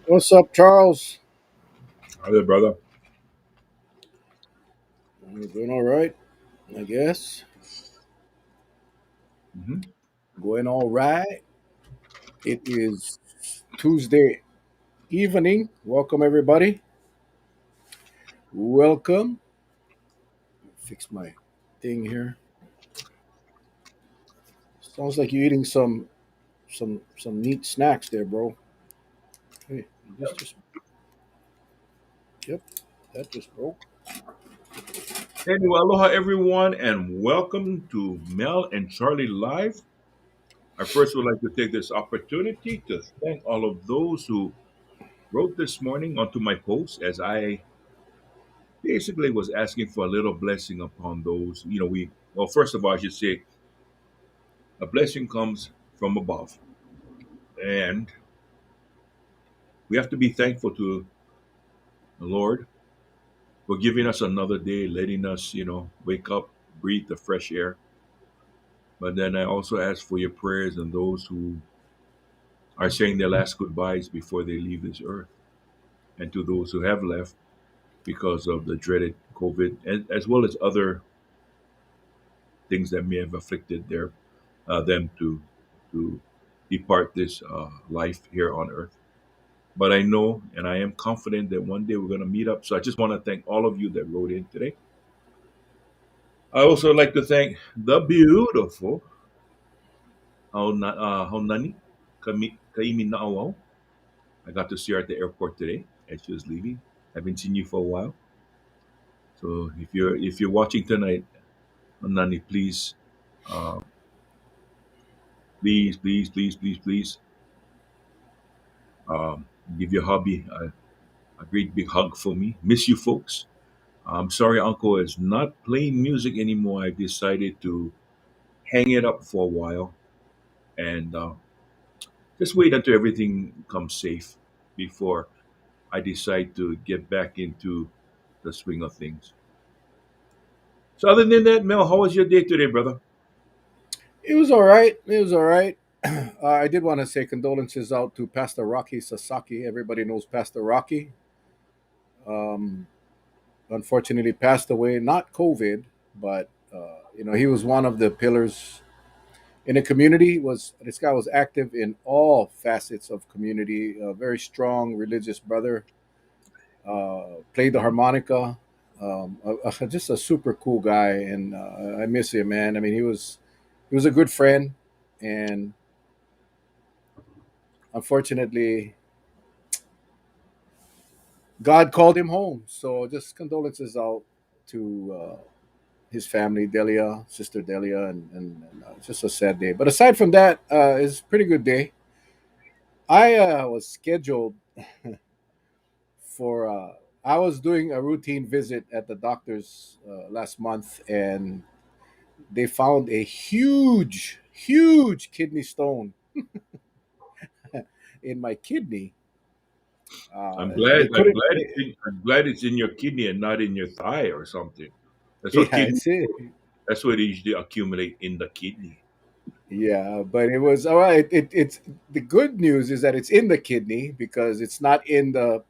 What's up, Charles? Hi there, brother. I'm doing all right, I guess. Hmm. Going all right. It is Tuesday evening. Welcome, everybody. Welcome. Fix my thing here. Sounds like you're eating some neat snacks there, bro. Hey, this just yep, that just broke. Anyway, aloha everyone, and welcome to Mel and Charlie Live. I first would like to take this opportunity to thank all of those who wrote this morning onto my post as I basically was asking for a little blessing upon those. Well, first of all, I should say a blessing comes from above, and we have to be thankful to the Lord for giving us another day, letting us, wake up, breathe the fresh air. But then I also ask for your prayers and those who are saying their last goodbyes before they leave this earth, and to those who have left because of the dreaded COVID, as well as other things that may have afflicted them to depart this life here on earth. But I know and I am confident that one day we're going to meet up. So I just want to thank all of you that wrote in today. I also like to thank the beautiful Haunani Kaimi Na'awau. I got to see her at the airport today as she was leaving. Haven't seen you for a while. So if you're watching tonight, Nani, please, uh, please, um, give your hubby a great big hug for me. Miss you, folks. I'm sorry, Uncle is not playing music anymore. I decided to hang it up for a while and just wait until everything comes safe before I decide to get back into the swing of things. So, other than that, Mel, how was your day today, brother? It was all right. It was all right. I did want to say condolences out to Pastor Rocky Sasaki. Everybody knows Pastor Rocky. Um, Unfortunately passed away, not COVID, but he was one of the pillars in the community. Was This guy was active in all facets of community, a very strong religious brother, played the harmonica, just a super cool guy, and I miss him, man. I mean, he was a good friend, and unfortunately God called him home. So just condolences out to his family, Delia, sister Delia, and it's just a sad day. But aside from that, it's a pretty good day. I was scheduled for. I was doing a routine visit at the doctor's last month, and they found a huge kidney stone in my kidney. I'm They glad. I'm couldn't. glad I'm glad it's in your kidney and not in your thigh or something. That's what Yeah, kidney. it's it. That's what they usually accumulate in the kidney. Yeah, but it was all right. It's the good news is that it's in the kidney because it's not in the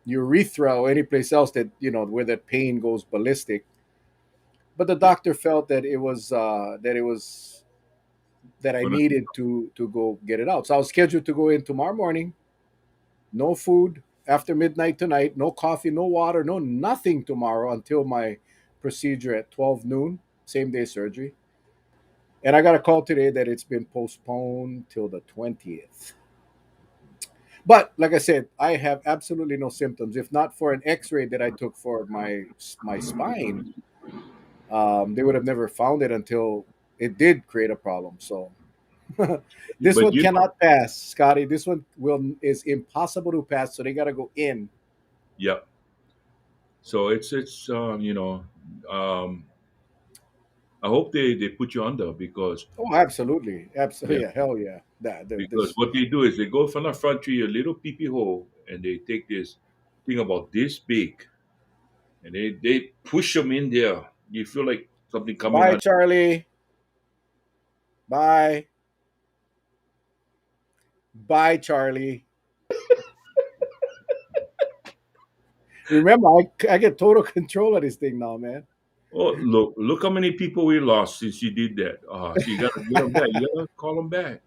urethra or any place else that where that pain goes ballistic. But the Yeah. doctor felt that I Gonna- needed to go get it out. So I was scheduled to go in tomorrow morning. No food after midnight tonight. No coffee. No water. No nothing tomorrow until my procedure at 12 noon. Same day surgery. And I got a call today that it's been postponed till the 20th. But like I said, I have absolutely no symptoms. If not for an X-ray that I took for my spine, they would have never found it until it did create a problem. So this But one cannot pass, Scotty. This one will is impossible to pass. So they got to go in. yeah. So um, I hope they put you under because Oh, absolutely, yeah, absolutely, yeah, hell yeah. because This what they do is they go from the front to your little peepee hole and they take this thing about this big and they push them in there. You feel like something coming bye, on. Charlie. Bye, bye, Charlie. Remember, I get total control of this thing now, man. Oh, look how many people we lost since you did that. So you gotta get them back. You gotta call them back.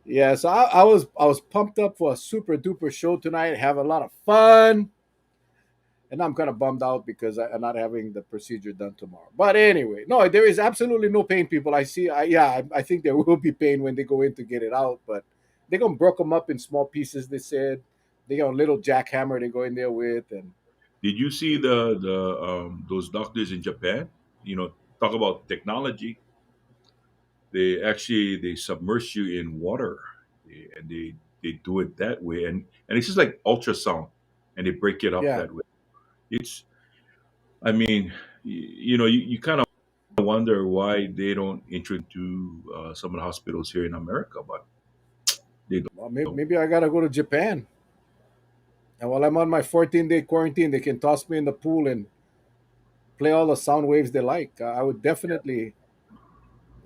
Yeah, so I was pumped up for a super duper show tonight. Have a lot of fun, and I'm kind of bummed out because I'm not having the procedure done tomorrow. But anyway, no, there is absolutely no pain, people. I see. I think there will be pain when they go in to get it out, but they're gonna broke them up in small pieces. They said they got a little jackhammer they go in there with, and Did you see the those doctors in Japan? You know, talk about technology. They submerge you in water, and they do it that way, and it's just like ultrasound, and they break it up yeah. that way. It's I mean, you kind of wonder why they don't introduce some of the hospitals here in America, but they Well, maybe, don't. maybe I gotta go to Japan, and while I'm on my 14-day quarantine, they can toss me in the pool and play all the sound waves they like. I would definitely.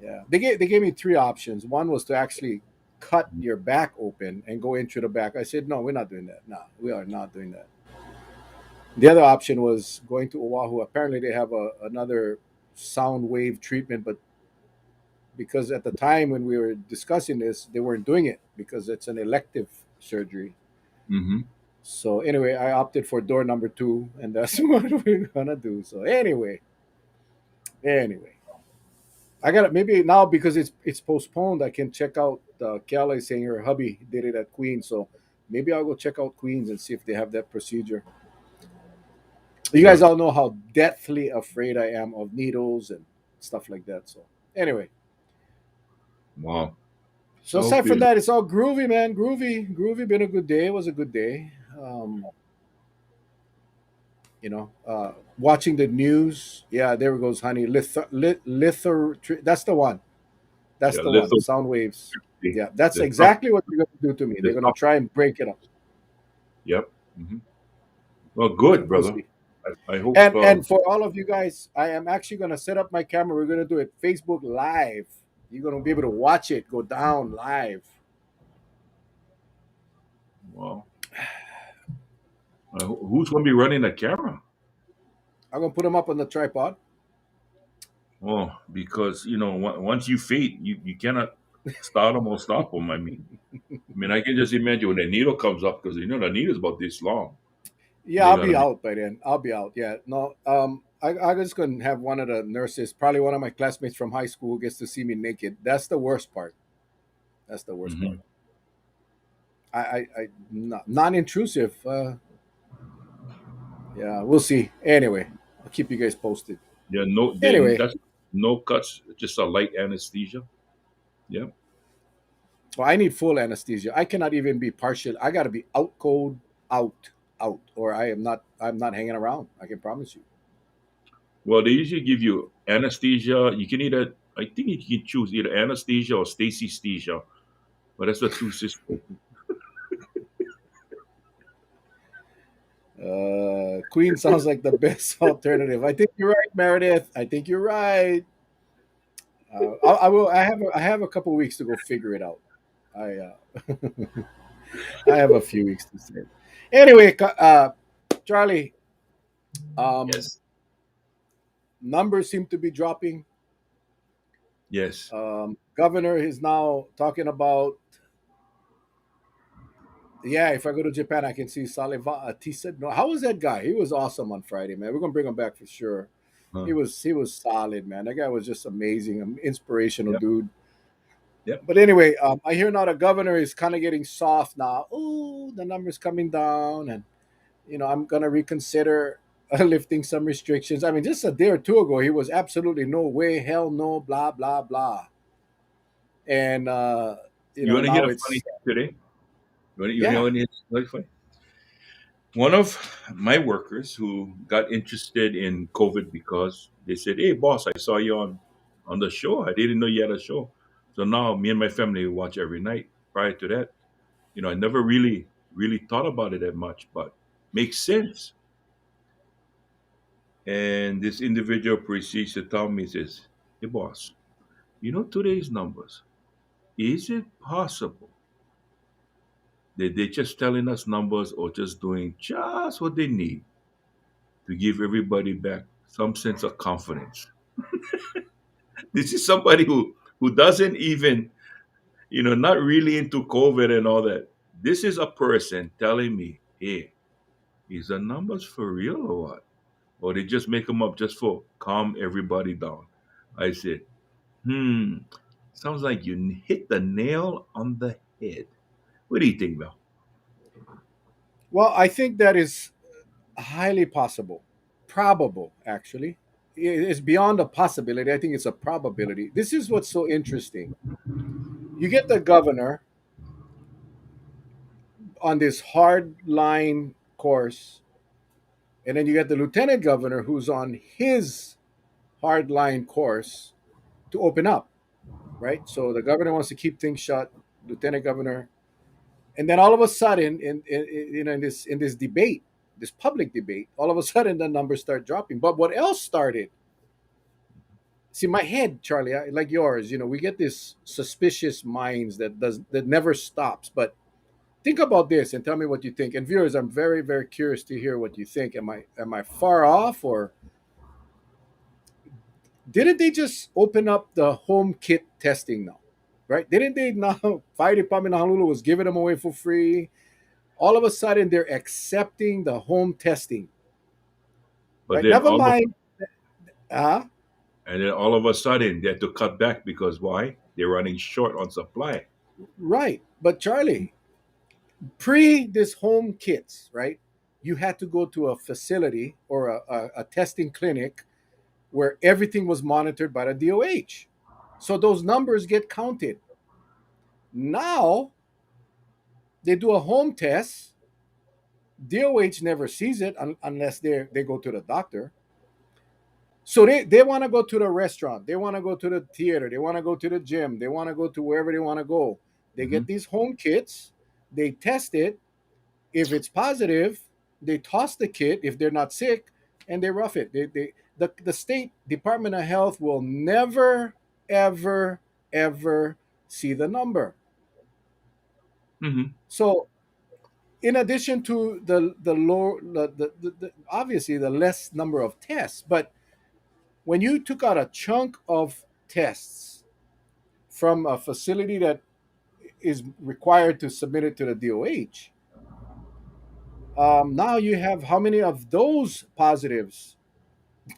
Yeah, they gave me three options. One was to actually cut your back open and go in through the back. I said, no, we're not doing that. No, we are not doing that. The other option was going to Oahu. Apparently, they have another sound wave treatment, but because at the time when we were discussing this, they weren't doing it because it's an elective surgery. Hmm. So anyway, I opted for door number two, and that's what we're gonna do. So anyway, I got it. Maybe now because it's postponed, I can check out. Kelly saying her hubby did it at Queens, so maybe I'll go check out Queens and see if they have that procedure. You Yeah. guys all know how deathly afraid I am of needles and stuff like that. So anyway, Wow. so So aside from good. that, it's all groovy, man. Groovy, groovy. Been a good day. It was a good day. Um, Watching the news. Yeah, there it goes, honey. That's the one. That's Yeah. the one. Little. Sound waves. Yeah, that's The top. exactly what they're going to do to me. The They're going to top. try and break it up. Yep. Hmm. Well, Yeah, good, we'll brother. see. I hope. And for all of you guys, I am actually going to set up my camera. We're going to do it Facebook Live. You're going to be able to watch it go down live. Well, who's going to be running the camera? I'm going to put them up on the tripod. Oh, because once you fade, you cannot start them or stop them. I mean, I can just imagine when the needle comes up because the needle is about this long. Yeah, They I'll gotta be be. out by then. I'll be out. Yeah, no. I'm just going to have one of the nurses, probably one of my classmates from high school, who gets to see me naked. That's the worst part. That's the worst part. Hmm. Non-intrusive. Yeah, we'll see. Anyway, I'll keep you guys posted. Yeah, no, Anyway, that's no cuts, just a light anesthesia. Yeah. well, I need full anesthesia. I cannot even be partial. I got to be out cold, out, out, or I am not. I'm not hanging around. I can promise you. Well, they usually give you anesthesia. You can either, I think you can choose either anesthesia or stasis-thesia, but that's the two systems. Queen sounds like the best alternative. I think you're right, Meredith. I think you're right. I will. I have a couple weeks to go figure it out. I I have a few weeks to save. Anyway, Charlie, um, Yes. numbers seem to be dropping. Yes. Governor is now talking about, yeah, if I go to Japan, I can see Saliva Tisa. No, how was that guy? He was awesome on Friday, man. We're gonna bring him back for sure. He Huh. was he was solid, man. That guy was just amazing, an inspirational Yep. dude. Yep. But anyway, I hear now the governor is kind of getting soft now. Oh, the numbers coming down, and I'm gonna reconsider lifting some restrictions. I mean, just a day or two ago, he was absolutely no way, hell no, blah blah blah, and You want to hear now a funny it's thing today? You yeah. want to hear something funny? One of my workers who got interested in COVID because they said, "Hey, boss, I saw you on the show. I didn't know you had a show." So now me and my family watch every night. Prior to that, I never really thought about it that much, but makes sense. And this individual proceeds to tell me, says, "Hey, boss, today's numbers. Is it possible They're just telling us numbers or just doing just what they need to give everybody back some sense of confidence. This is somebody who doesn't even, not really into COVID and all that. This is a person telling me, hey, is the numbers for real or what? Or they just make them up just for calm everybody down. I said, sounds like you hit the nail on the head. What do you think, Mel? Well, I think that is highly possible, probable, actually. It's beyond a possibility. I think it's a probability. This is what's so interesting. You get the governor on this hard line course, and then you get the lieutenant governor who's on his hard line course to open up, right? So the governor wants to keep things shut, lieutenant governor, and then all of a sudden, in this debate, this public debate, all of a sudden the numbers start dropping. But what else started? See, my head, Charlie, like yours, we get this suspicious minds that never stops. But think about this and tell me what you think. And viewers, I'm very, very curious to hear what you think. Am I far off, or didn't they just open up the home kit testing now? Right? Didn't they now? Fire Department in Honolulu was giving them away for free. All of a sudden, they're accepting the home testing. But Right? then Never all of mind. Uh, and then all of a sudden they had to cut back because why? They're running short on supply. right. But Charlie, pre this home kits, right? You had to go to a facility or a testing clinic where everything was monitored by the DOH. So those numbers get counted. Now they do a home test. DOH never sees it unless they go to the doctor. So they want to go to the restaurant. They want to go to the theater. They want to go to the gym. They want to go to wherever they want to go. They Hmm. get these home kits. They test it. If it's positive, they toss the kit if they're not sick, and they rough it. The state Department of Health will never, ever, ever see the number. Hmm. So, in addition to the low, obviously the less number of tests, but when you took out a chunk of tests from a facility that is required to submit it to the DOH, now you have how many of those positives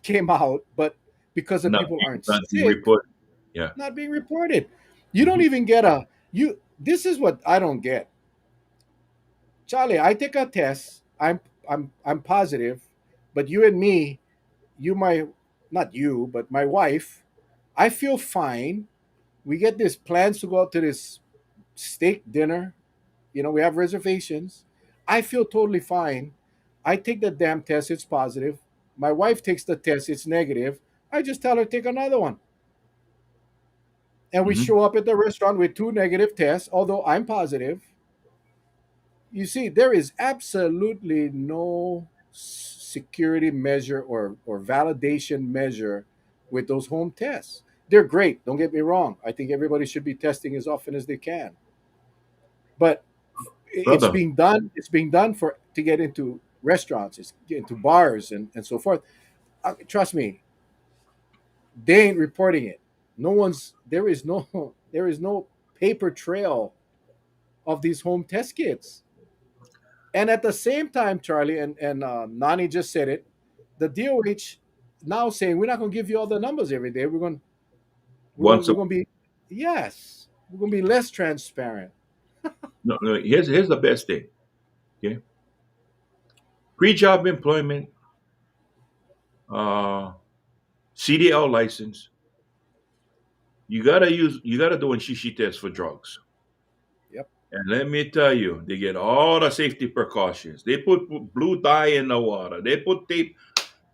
came out, but because the people aren't Not being sick, reported. Yeah. not being reported. You don't Hmm. even get a you. This is what I don't get, Charlie. I take a test. I'm positive, but you and me, you my not you, but my wife. I feel fine. We get this plans to go out to this steak dinner. We have reservations. I feel totally fine. I take the damn test. It's positive. My wife takes the test. It's negative. I just tell her take another one. And we Hmm. show up at the restaurant with two negative tests, although I'm positive. You see, there is absolutely no security measure or validation measure with those home tests. They're great, don't get me wrong. I think everybody should be testing as often as they can. But it's Brother, being done, for to get into restaurants, it's get into bars and so forth. Trust me, they ain't reporting it. No one's there is no there is no paper trail of these home test kits. And at the same time, Charlie and Nani just said it, the DOH now saying we're not going to give you all the numbers every day. once a We're going to be yes, we're going to be less transparent. no, no, here's the best thing. Okay, pre-job employment, uh, CDL license. You gotta do a shishi test for drugs. Yep. And let me tell you, they get all the safety precautions. They put blue dye in the water. They put tape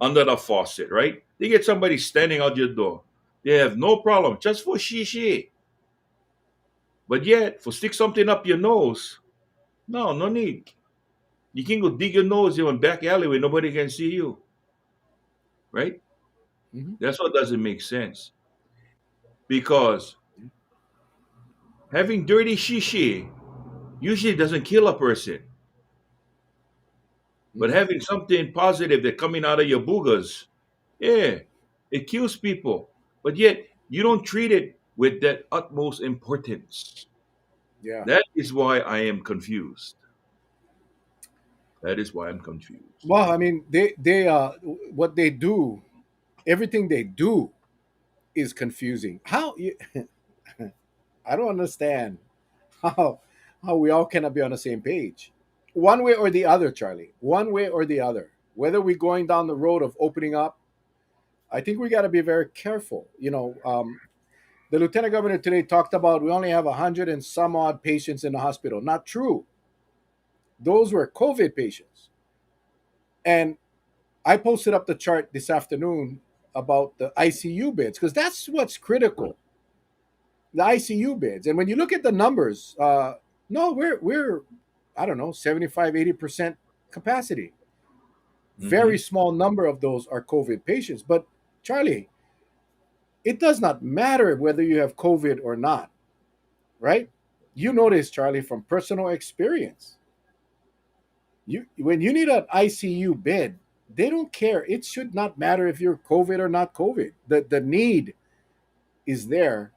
under the faucet, right? They get somebody standing out your door. They have no problem just for shishi. But yet, for stick something up your nose, no, no need. You can go dig your nose in a back alleyway. Nobody can see you, right? Hmm. That's what doesn't make sense. Because having dirty shishi, usually doesn't kill a person, but Mhm. having something positive that coming out of your boogers, yeah, it kills people. But yet you don't treat it with that utmost importance. Yeah. That is why I am confused. That is why I'm confused. Well, I mean, what they do, everything they do is confusing. I don't understand how how we all cannot be on the same page, one way or the other, Charlie. One way or the other. Whether we're going down the road of opening up, I think we got to be very careful. The lieutenant governor today talked about we only have 100 and some odd patients in the hospital. Not true. Those were COVID patients. And I posted up the chart this afternoon about the ICU beds because that's what's critical, the ICU beds. And when you look at the numbers, no, we're I don't know 75, 80% capacity. Very Hmm. small number of those are COVID patients. But Charlie, it does not matter whether you have COVID or not, right? You know this, Charlie, from personal experience. You when you need an ICU bed, they don't care. It should not matter if you're COVID or not COVID. The need is there.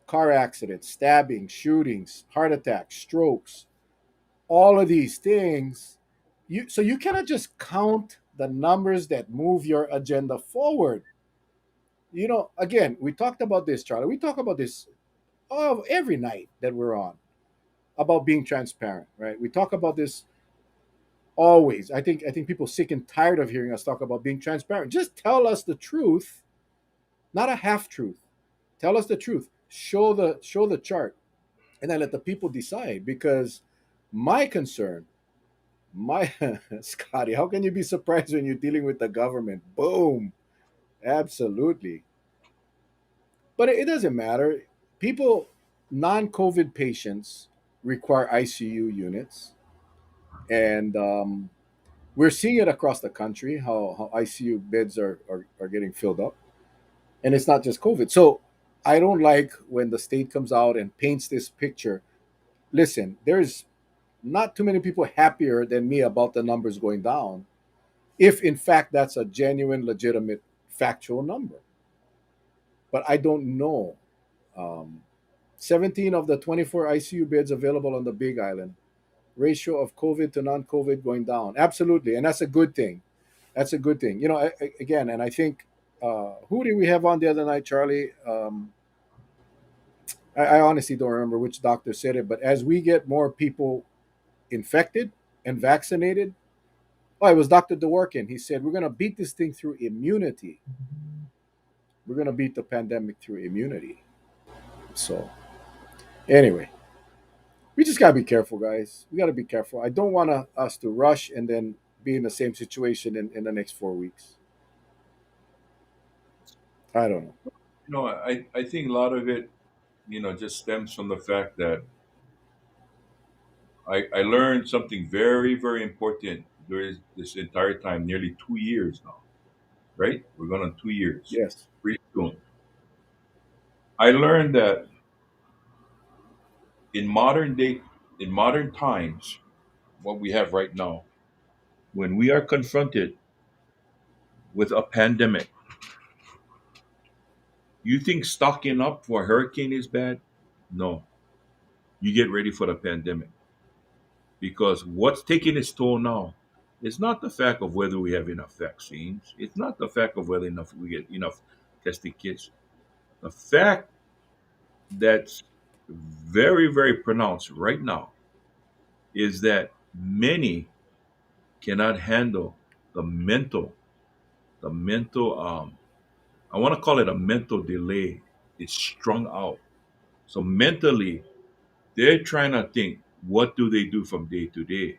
Car accidents, stabbing, shootings, heart attacks, strokes, all of these things. You cannot just count the numbers that move your agenda forward. Again, we talked about this, Charlie. We talk about this every night that we're on about being transparent, right? We talk about this always. I think people sick and tired of hearing us talk about being transparent. Just tell us the truth, not a half truth. Tell us the truth. Show the chart, and then let the people decide. Because my concern, my Scotty, how can you be surprised when you're dealing with the government? Boom, absolutely. But it doesn't matter. People, non-COVID patients require ICU units, and we're seeing it across the country how ICU beds are getting filled up, and it's not just COVID. So I don't like when the state comes out and paints this picture. Listen, there's not too many people happier than me about the numbers going down, if in fact that's a genuine, legitimate, factual number. But I don't know. Um, 17 of the 24 ICU beds available on the Big Island, ratio of COVID to non-COVID going down. Absolutely, and that's a good thing. That's a good thing. Again, and I think who did we have on the other night, Charlie? I honestly don't remember which doctor said it, but as we get more people infected and vaccinated, oh, it was Dr. Dworkin. He said we're going to beat this thing through immunity. We're going to beat the pandemic through immunity. So anyway, we just got to be careful, guys. We got to be careful. I don't want us to rush and then be in the same situation in the next 4 weeks. I don't know. I think a lot of it, just stems from the fact that I learned something very, very important during this entire time, nearly 2 years now, right? We're going on 2 years, Yes. pretty soon. I learned that in modern day, in modern times, what we have right now, when we are confronted with a pandemic, you think stocking up for a hurricane is bad? No, you get ready for the pandemic because what's taking its toll now is not the fact of whether we have enough vaccines. It's not the fact of whether enough we get enough testing kits. The fact that's very, very pronounced right now is that many cannot handle the mental, the mental, I want to call it a mental delay. It's strung out. So mentally, they're trying to think, what do they do from day to day?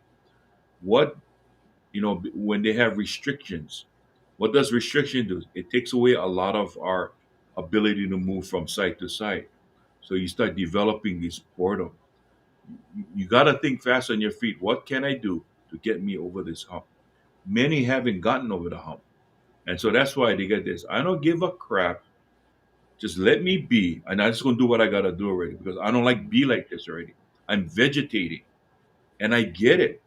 What, when they have restrictions, what does restriction do? It takes away a lot of our ability to move from site to site. So you start developing this boredom. You got to think fast on your feet. What can I do to get me over this hump? Many haven't gotten over the hump. And so that's why they get this. I don't give a crap. Just let me be. And I'm just going to do what I got to do already because I don't like be like this already. I'm vegetating, and I get it.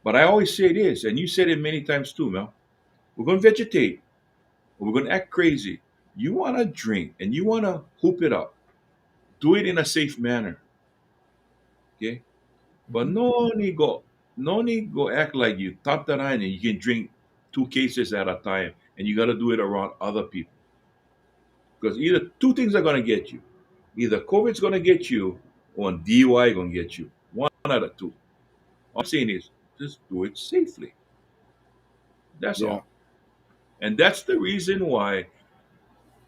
But I always say this, and you said it many times too, Mel. We're going to vegetate, or we're going to act crazy. You want to drink and you want to hoop it up. Do it in a safe manner, okay? But Mhm. no need go act like you top the line and you can drink two cases at a time, and you got to do it around other people. Because either two things are going to get you. Either COVID's going to get you, or DUI going to get you. One out of two. All I'm saying is just do it safely. That's Yeah. all. And that's the reason why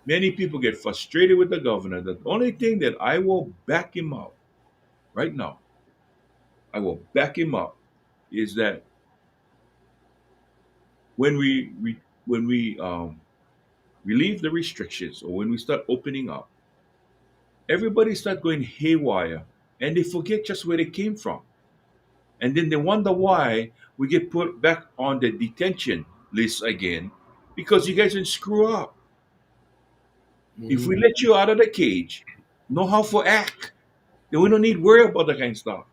many people get frustrated with the governor. The only thing that I will back him up right now, I will back him up, is that when we relieve the restrictions, or when we start opening up, everybody start going haywire, and they forget just where they came from. And then they wonder why we get put back on the detention list again, because you guys didn't screw up. If Hmm. we let you out of the cage, know how to act, then we don't need worry about that kind of stuff.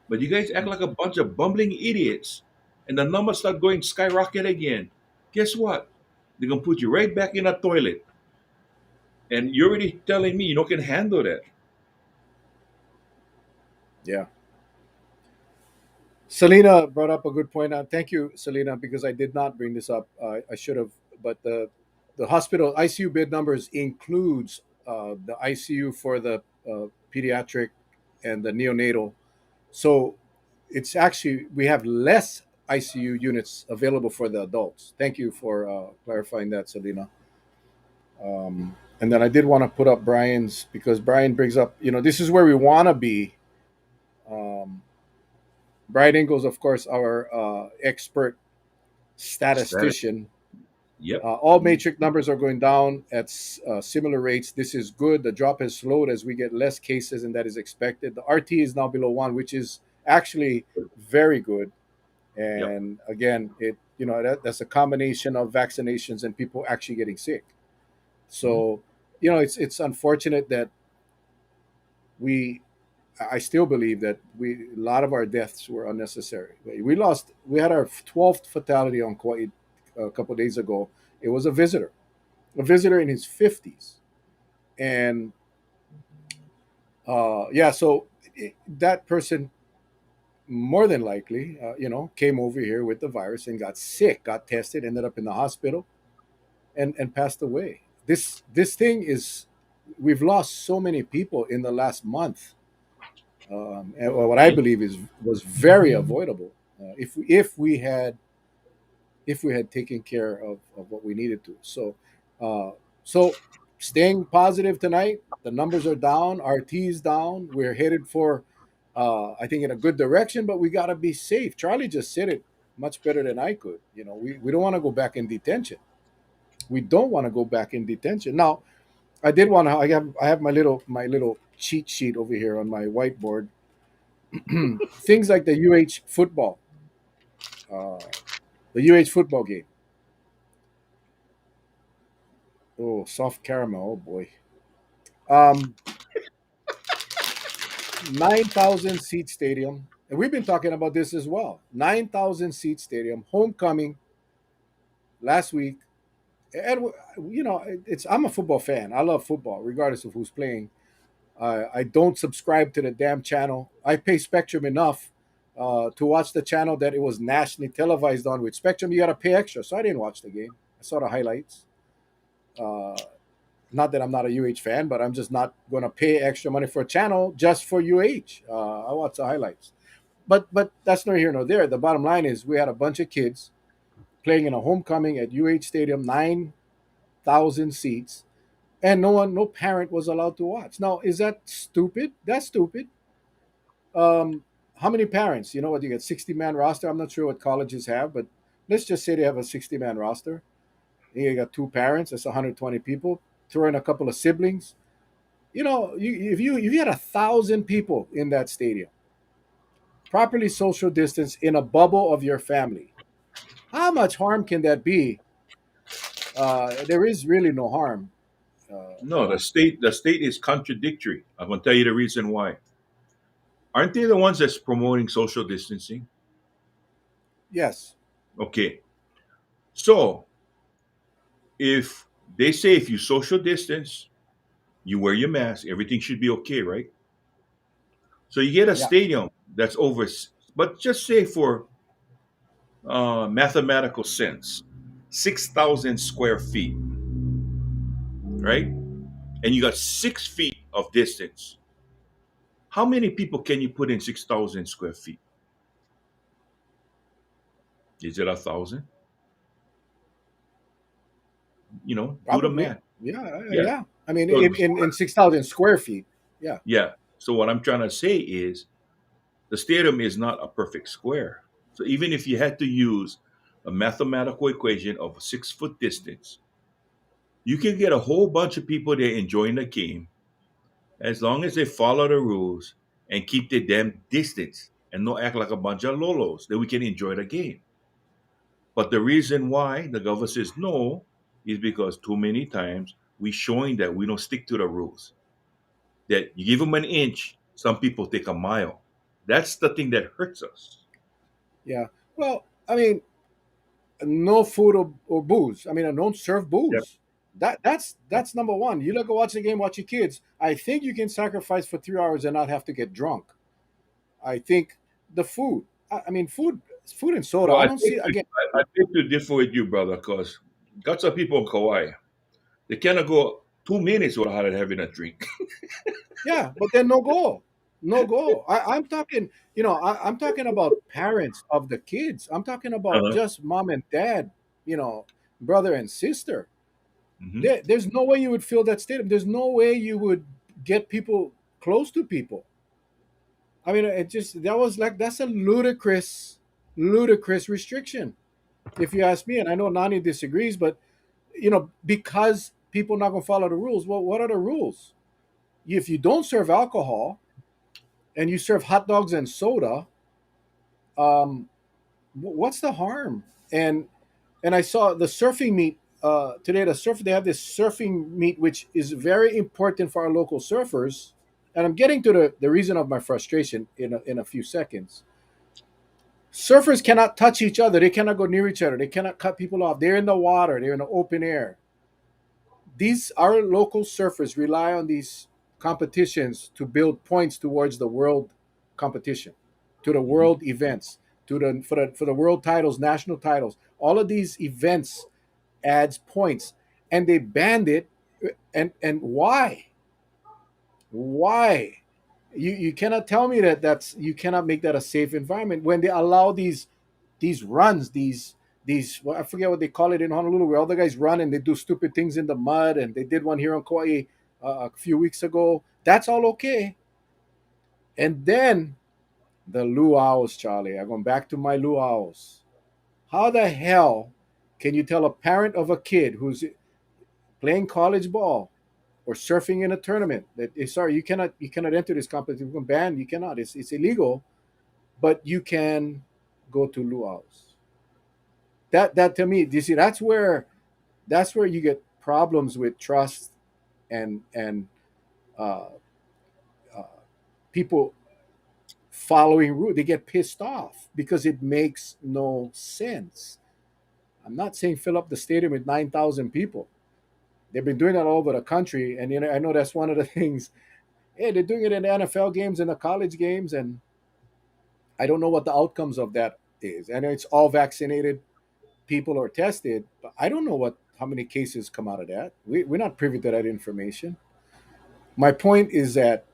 But you guys act like a bunch of bumbling idiots, and the numbers start going skyrocket again. Guess what? They're gonna put you right back in a toilet, and you're already telling me you don't can handle that. Yeah. Selena brought up a good point. Thank you, Selena, because I did not bring this up. I should have. But the hospital ICU bed numbers includes the ICU for the pediatric and the neonatal. So it's actually we have less ICU units available for the adults. Thank you for clarifying that, Selena. And then I did want to put up Brian's because Brian brings up, this is where we want to be. Um, Brian Ingalls, of course, our expert Status. statistician. Yep. All matrix numbers are going down at similar rates. This is good. The drop has slowed as we get less cases, and that is expected. The RT is now below 1, which is actually very good. Yep. And again, that's a combination of vaccinations and people actually getting sick. Mhm. So, it's unfortunate that we I still believe that a lot of our deaths were unnecessary. We had our 12th fatality on Kauai a couple of days ago. It was a visitor in his 50s. And yeah, so that person more than likely, came over here with the virus and got sick, got tested, ended up in the hospital, and passed away. This thing is, we've lost so many people in the last month. And what I Yeah. believe is was very avoidable if we had taken care of what we needed to. Uh, so staying positive tonight. The numbers are down. RT is down. We're headed for, I think, in a good direction. But we got to be safe. Charlie just said it much better than I could. We don't want to go back in detention. We don't want to go back in detention. Now, I did want to. I have my little cheat sheet over here on my whiteboard. Things like uh, the UH football game. Oh, soft caramel. Oh boy. 9,000 seat stadium, and we've been talking about this as well. 9,000 seat stadium, homecoming last week, and it's. I'm a football fan. I love football, regardless of who's playing. I don't subscribe to the damn channel. I pay Spectrum enough to watch the channel that it was nationally televised on. With Spectrum, you got to pay extra, so I didn't watch the game. I saw the highlights. Uh, Not that I'm not a UH fan, but I'm just not going to pay extra money for a channel just for UH. I watch the highlights. But that's neither here nor there. The bottom line is we had a bunch of kids playing in a homecoming at UH Stadium, 9,000 seats, and no parent was allowed to watch. Now, is that stupid? That's stupid. How many parents? You know what? You get 60-man roster. I'm not sure what colleges have, but let's just say they have a 60-man roster. And you got two parents. That's 120 people. Throw in a couple of siblings. If you had 1,000 people in that stadium, properly social distance in a bubble of your family, how much harm can that be? There is really no harm. No, the state is contradictory. I'm gonna tell you the reason why. Aren't they the ones that's promoting social distancing? Yes. Okay. So if they say if you social distance, you wear your mask, everything should be okay, right? So you get a Yeah. stadium that's but just say for mathematical sense, 6,000 square feet, right? And you got 6 feet of distance. How many people can you put in 6,000 square feet? Is it 1,000? Do the Probably. math. Yeah. Yeah. Yeah. I mean, So, in 6,000 square feet. Yeah. yeah. So what I'm trying to say is the stadium is not a perfect square. So even if you had to use a mathematical equation of a 6 foot distance, you can get a whole bunch of people there enjoying the game as long as they follow the rules and keep their damn distance and not act like a bunch of lolos, then we can enjoy the game. But the reason why the government says no is because too many times we showing that we don't stick to the rules. That you give them an inch, some people take a mile. That's the thing that hurts us. Yeah. Well, I mean, no food or booze. I mean, I don't serve Yep. booze. That's Yep. that's number one. You like go watch the game, watch your kids. I think you can sacrifice for 3 hours and not have to get drunk. I think the food. I mean, food and soda. Well, I don't see again. I beg to differ with you, brother, because got some people in Kauai. They cannot go 2 minutes without having a drink. Yeah, but then no go, no go. I'm talking. I'm talking about parents of the kids. I'm talking about Uh-huh. just mom and dad. You know, brother and sister. Hmm. There's no way you would fill that stadium. There's no way you would get people close to people. I mean, it just that was like that's a ludicrous restriction, if you ask me. And I know Nani disagrees, but because people not gonna follow the rules. Well, what are the rules? If you don't serve alcohol and you serve hot dogs and soda, um, what's the harm? And I saw the surfing meet today. They have this surfing meet, which is very important for our local surfers. And I'm getting to the reason of my frustration in a few seconds. Surfers cannot touch each other. They cannot go near each other. They cannot cut people off. They're in the water. They're in the open air. These our local surfers rely on these competitions to build points towards the world competition, to the Hmm. world events, to the for the world titles, national titles. All of these events adds points, and they banned it. And why? Why? You cannot tell me that's you cannot make that a safe environment when they allow these runs, these well, I forget what they call it in Honolulu, where all the guys run and they do stupid things in the mud, and they did one here on Kauai a few weeks ago. That's all okay. And then the luau's, Charlie. I'm going back to my luau's. How the hell can you tell a parent of a kid who's playing college ball or surfing in a tournament that sorry, you cannot enter this competition? Ban, you cannot. It's illegal, but you can go to luau's. That to me, you see, that's where you get problems with trust and uh, uh, people following rule. They get pissed off because it makes no sense. I'm not saying fill up the stadium with 9,000 people. They've been doing that all over the country, and I know that's one of the things. Hey, they're doing it in the NFL games and the college games, and I don't know what the outcomes of that is. And it's all vaccinated people are tested, but I don't know what how many cases come out of that. We're not privy to that information. My point is that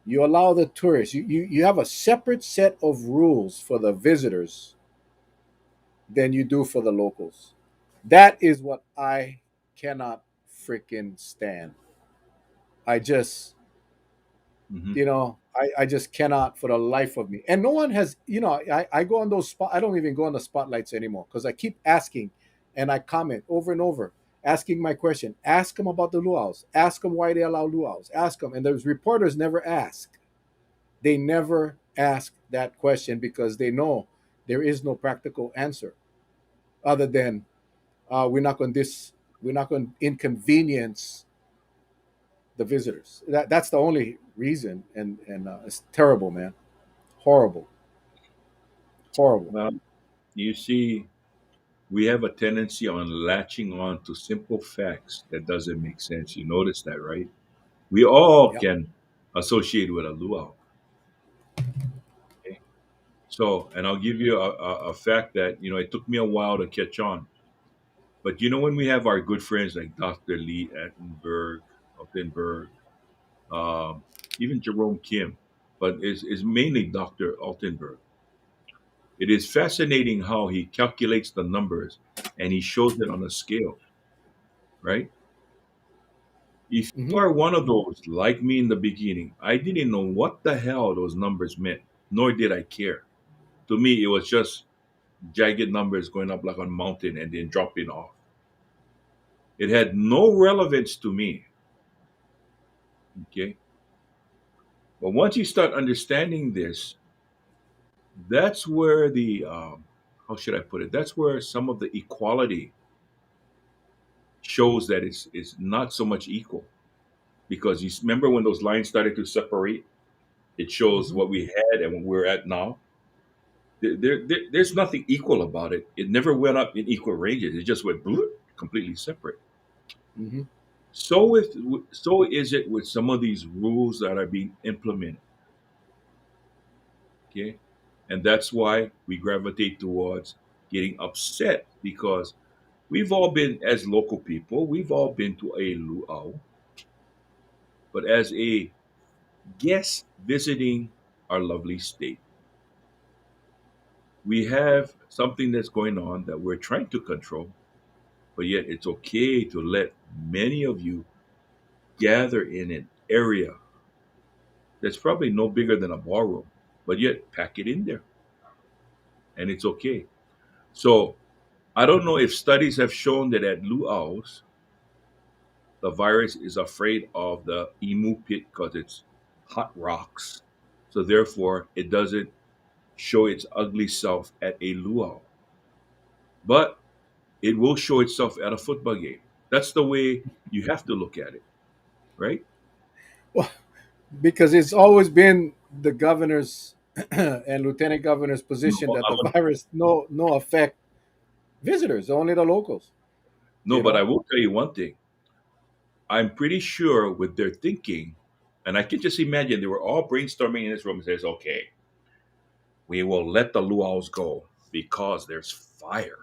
you allow the tourists, you have a separate set of rules for the visitors than you do for the locals. That is what I cannot freaking stand. I just, Hmm. I just cannot for the life of me. And no one has, I go on those spot. I don't even go on the spotlights anymore because I keep asking and I comment over and over, asking my question. Ask them about the luau's. Ask them why they allow luau's. Ask them. And those reporters never ask. They never ask that question because they know there is no practical answer other than we're not going to inconvenience the visitors. That's the only reason, and it's terrible, man. Horrible, horrible. Well, you see, we have a tendency on latching on to simple facts that doesn't make sense. You notice that, right? We all Yeah. can associate with a luau. Okay? So, and I'll give you a fact that, it took me a while to catch on. But when we have our good friends like Dr. Lee Altenberg, even Jerome Kim, but is mainly Dr. Altenberg. It is fascinating how he calculates the numbers and he shows it on a scale, right? If you Hmm. are one of those, like me in the beginning, I didn't know what the hell those numbers meant, nor did I care. To me, it was just jagged numbers going up like a mountain and then dropping off. It had no relevance to me. Okay. But once you start understanding this, that's where how should I put it? That's where some of the equality shows that it's not so much equal. Because remember when those lines started to separate, it shows Hmm. what we had and what we're at now. There's nothing equal about it. It never went up in equal ranges. It just went bloop, completely separate. Hmm. So is it with some of these rules that are being implemented. Okay, and that's why we gravitate towards getting upset because we've all been as local people. We've all been to a luau, but as a guest visiting our lovely state, we have something that's going on that we're trying to control, but yet it's okay to let many of you gather in an area that's probably no bigger than a ballroom, but yet pack it in there and it's okay. So I don't know if studies have shown that at luau's, the virus is afraid of the emu pit because it's hot rocks. So therefore, it doesn't show its ugly self at a luau, but it will show itself at a football game. That's the way you have to look at it, right? Well, because it's always been the governor's and lieutenant governor's No, position that the I'm virus no affect visitors, only the locals. no, You but I know. will tell you one thing. I'm pretty sure with their thinking, and I can just imagine they were all brainstorming in this room and says, okay, we will let the luau's go because there's fire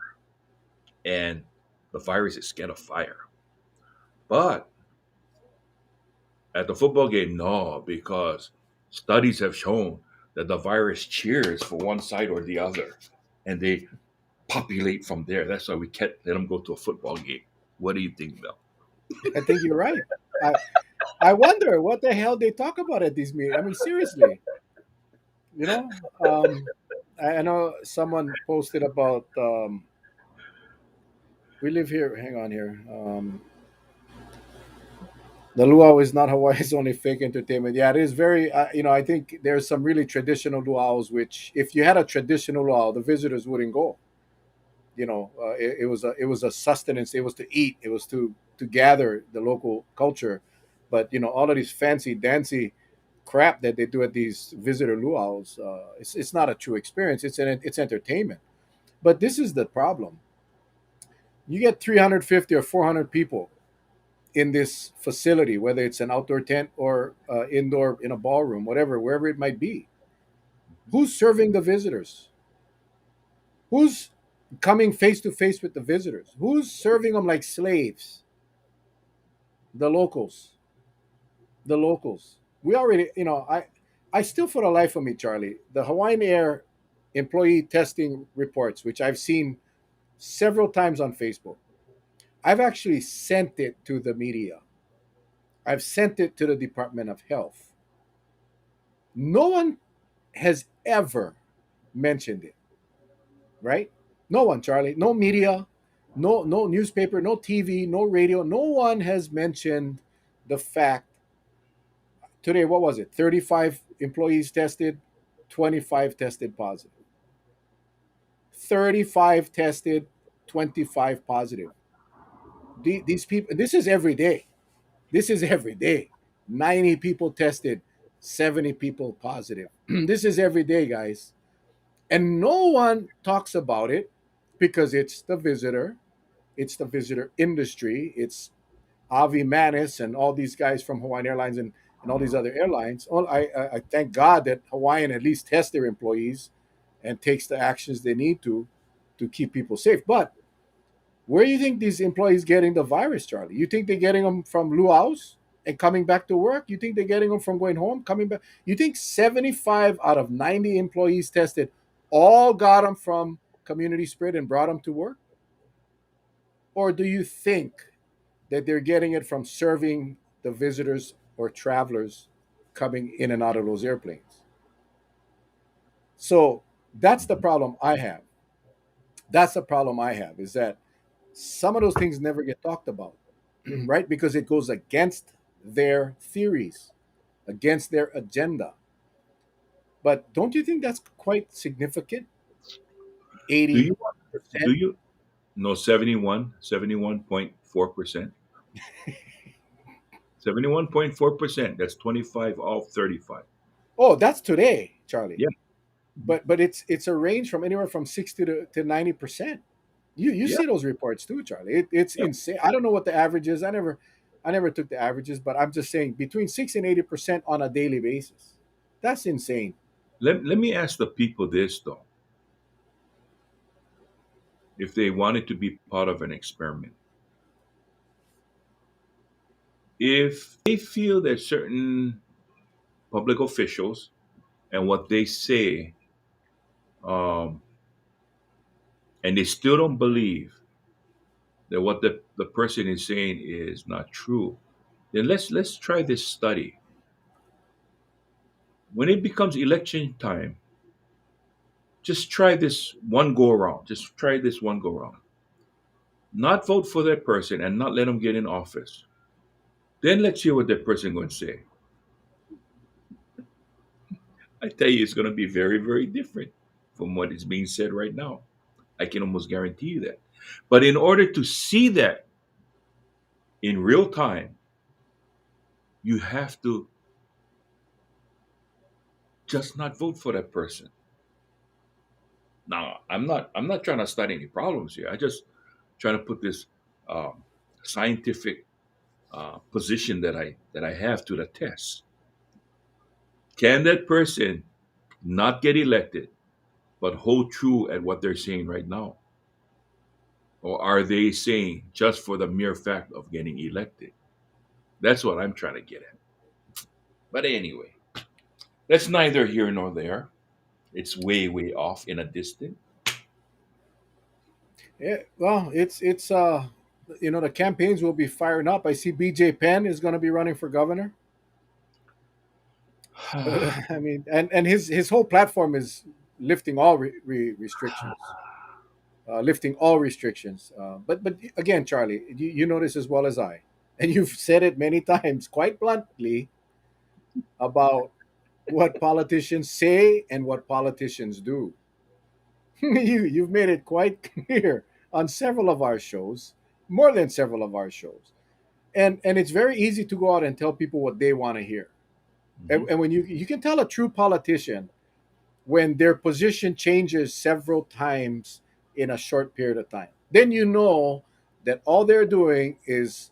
and the virus is scared of fire. But at the football game, no, because studies have shown that the virus cheers for one side or the other and they populate from there. That's why we can't let them go to a football game. What do you think, Mel? I think you're right. I I wonder what the hell they talk about at these meetings. I mean, seriously, you know. I know someone posted about we live here. Hang on here. The luau is not Hawaii's only fake entertainment. Yeah, it is very. I think there's some really traditional luau's which, if you had a traditional luau, the visitors wouldn't go. It was a sustenance. It was to eat. It was to gather the local culture. But all of these fancy dancy crap that they do at these visitor luau's, it's not a true experience. It's entertainment. But this is the problem. You get 350 or 400 people in this facility, whether it's an outdoor tent or indoor in a ballroom, whatever, wherever it might be. Who's serving the visitors? Who's coming face to face with the visitors? Who's serving them like slaves? The locals. The locals. We already, I still, for the life of me, Charlie, the Hawaiian Air employee testing reports, which I've seen several times on Facebook, I've actually sent it to the media. I've sent it to the Department of Health. No one has ever mentioned it, right? No one, Charlie. No media, no newspaper, no TV, no radio. No one has mentioned the fact today. What was it? 35 employees tested, 25 tested positive. 35 tested, 25 positive. These people. This is every day. This is every day. 90 people tested. 70 people positive. This is every day, guys. And no one talks about it because it's the visitor industry. It's Avi Manis and all these guys from Hawaiian Airlines and all these other airlines. I thank God that Hawaiian at least tests their employees and takes the actions they need to keep people safe. But where do you think these employees getting the virus, Charlie? You think they're getting them from luau's and coming back to work? You think they're getting them from going home, coming back? You think 75 out of 90 employees tested all got them from community spread and brought them to work? Or do you think that they're getting it from serving the visitors or travelers coming in and out of those airplanes? So that's the Mhm. problem I have. That's the problem I have is that some of those things never get talked about, right? Because it goes against their theories, against their agenda. But don't you think that's quite significant? Do you 80%? do you know 71.4%? 71.4%. That's 25 off 35. Oh, that's today, Charlie. Yeah. But it's a range from anywhere from 60 to 90%. You Yeah. see those reports too, Charlie. It's Yeah. insane. I don't know what the average is. I never took the averages, but I'm just saying between 60 and 80% on a daily basis. That's insane. Let me ask the people this though. If they wanted to be part of an experiment, if they feel that certain public officials and what they say, um, and they still don't believe that what the person is saying is not true, then let's try this study. When it becomes election time, just try this one go around. Just try this one go around. Not vote for that person and not let them get in office. Then let's hear what that person going to say. I tell you, it's going to be very, very different from what is being said right now. I can almost guarantee you that. But in order to see that in real time, you have to just not vote for that person. Now, I'm not trying to start any problems here. I just trying to put this um, scientific position that I have to the test. Can that person not get elected, but hold true at what they're saying right now? Or are they saying just for the mere fact of getting elected? That's what I'm trying to get at. But anyway, that's neither here nor there. It's way, way off in a distance. Yeah, well, the campaigns will be firing up. I see BJ Penn is going to be running for governor. I mean, and his whole platform is lifting all restrictions, lifting all restrictions. But again, Charlie, you know this as well as I, and you've said it many times, quite bluntly, about what politicians say and what politicians do. You've made it quite clear on several of our shows, more than several of our shows, and it's very easy to go out and tell people what they want to hear. Mhm. And when you can tell a true politician when their position changes several times in a short period of time, then you know that all they're doing is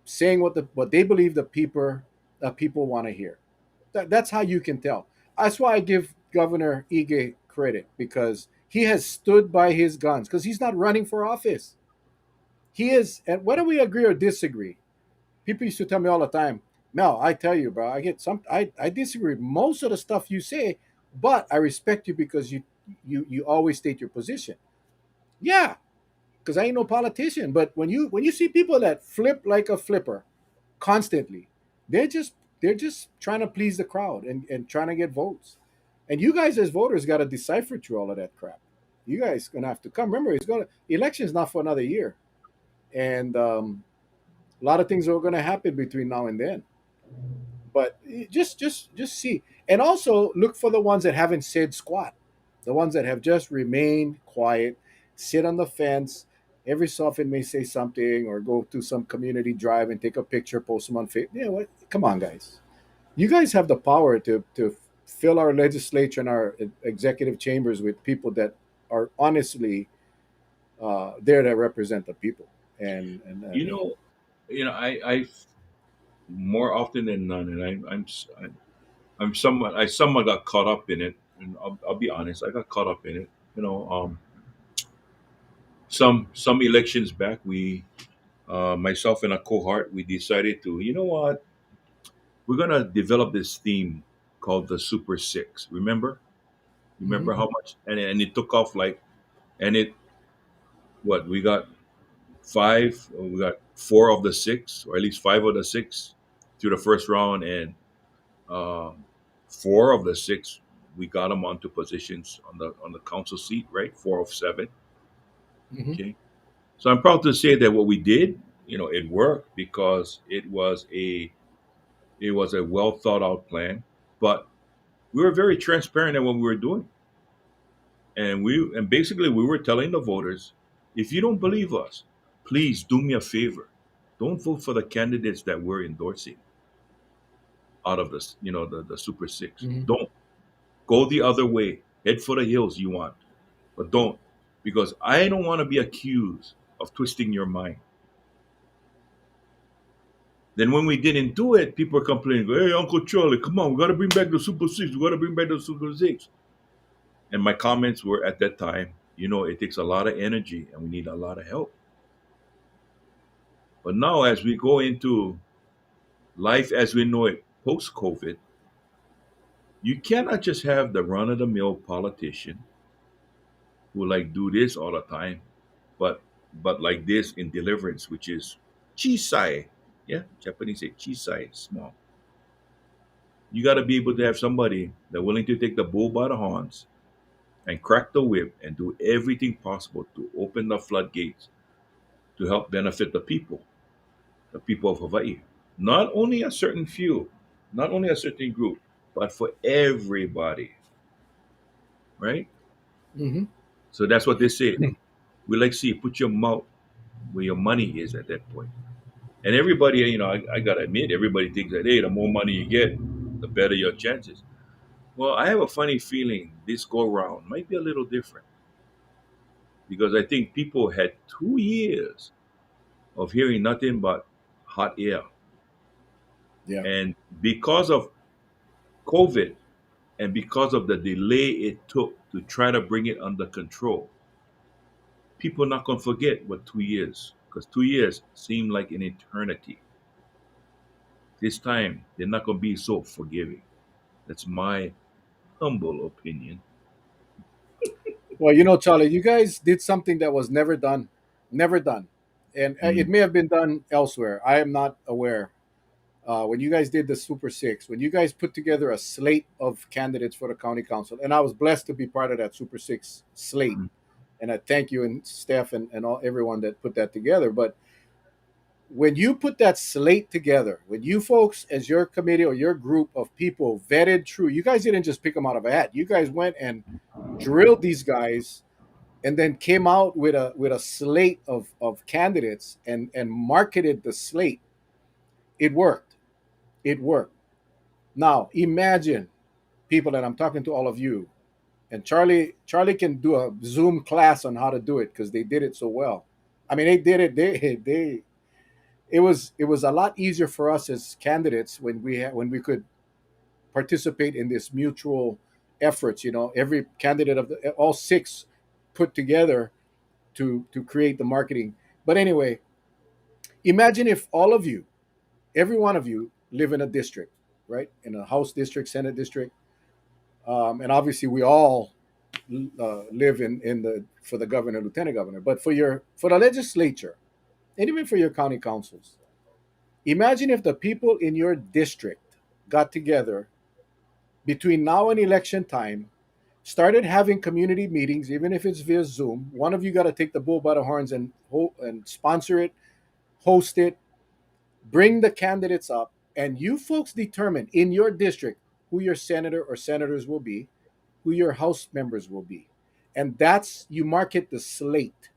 saying what they believe the people want to hear. That's how you can tell. That's why I give Governor Ige credit because he has stood by his guns because he's not running for office. He is, and whether we agree or disagree, people used to tell me all the time, Mel, I tell you, bro, I disagree with most of the stuff you say, but I respect you because you always state your position. Yeah, because I ain't no politician. But when you see people that flip like a flipper constantly, they're just trying to please the crowd and trying to get votes. And you guys as voters got to decipher through all of that crap. You guys gonna have to come. Remember, election's not for another year, and a lot of things are gonna happen between now and then. But just see, and also look for the ones that haven't said squat, the ones that have just remained quiet, sit on the fence. Every so often may say something or go to some community drive and take a picture, post them on Facebook. Yeah, what? Come on, guys. You guys have the power to fill our legislature and our executive chambers with people that are honestly there to represent the people. You And know, I more often than none, and I'm somewhat I somewhat got caught up in it, and I'll be honest, I got caught up in it. Some elections back, we myself and a cohort, we decided to, you know what, we're gonna develop this theme called the Super Six. Remember? Mhm. Remember how much, and it took off like, and it what we got five, or we got four of the six, or at least five of the six through the first round, and um, four of the six we got them onto positions on the council seat, right? Four of seven. Mhm. Okay, so I'm proud to say that what we did, it worked because it was a well thought out plan, but we were very transparent in what we were doing, and basically we were telling the voters, if you don't believe us, please do me a favor, don't vote for the candidates that we're endorsing out of this, the Super Six. Mhm. Don't go the other way, head for the hills you want, but don't, because I don't want to be accused of twisting your mind. Then when we didn't do it, people are complaining, hey, Uncle Charlie, come on, we got to bring back the Super Six. We got to bring back the Super Six. And my comments were at that time, it takes a lot of energy and we need a lot of help. But now, as we go into life as we know it post COVID, you cannot just have the run of the mill politician who like do this all the time, but like this in deliverance, which is chisai. Yeah, Japanese say chisai, small. You got to be able to have somebody that willing to take the bull by the horns and crack the whip and do everything possible to open the floodgates to help benefit the people of Hawaii. Not only a certain few, not only a certain group, but for everybody, right? Mhm. So that's what they say. We like see put your mouth where your money is at that point. And everybody, I gotta admit, everybody thinks that hey, the more money you get, the better your chances. Well, I have a funny feeling this go round might be a little different because I think people had 2 years of hearing nothing but hot air. Yeah. And because of COVID and because of the delay it took to try to bring it under control, people not going to forget what 2 years, because 2 years seemed like an eternity. This time, they're not going to be so forgiving. That's my humble opinion. Well, Charlie, you guys did something that was never done, never done, and it Mm, may have been done elsewhere. I am not aware. When you guys did the Super Six, when you guys put together a slate of candidates for the county council, and I was blessed to be part of that Super Six slate, mm, and I thank you and staff and all everyone that put that together. But when you put that slate together, when you folks as your committee or your group of people vetted through, you guys didn't just pick them out of a hat. You guys went and drilled these guys and then came out with a slate of candidates and marketed the slate. It worked. It worked. Now imagine people, and I'm talking to all of you, and Charlie can do a Zoom class on how to do it because they did it so well. I mean, they did it. They it was a lot easier for us as candidates when we could participate in this mutual efforts. Every candidate of all six put together to create the marketing. But anyway, imagine if all of you, every one of you, live in a district, right? In a House district, Senate district, and obviously we all live in the for the governor, lieutenant governor, but for the legislature, and even for your county councils. Imagine if the people in your district got together between now and election time, started having community meetings, even if it's via Zoom. One of you got to take the bull by the horns and sponsor it, host it, bring the candidates up, and you folks determine in your district who your senator or senators will be, who your House members will be. And that's, you market the slate.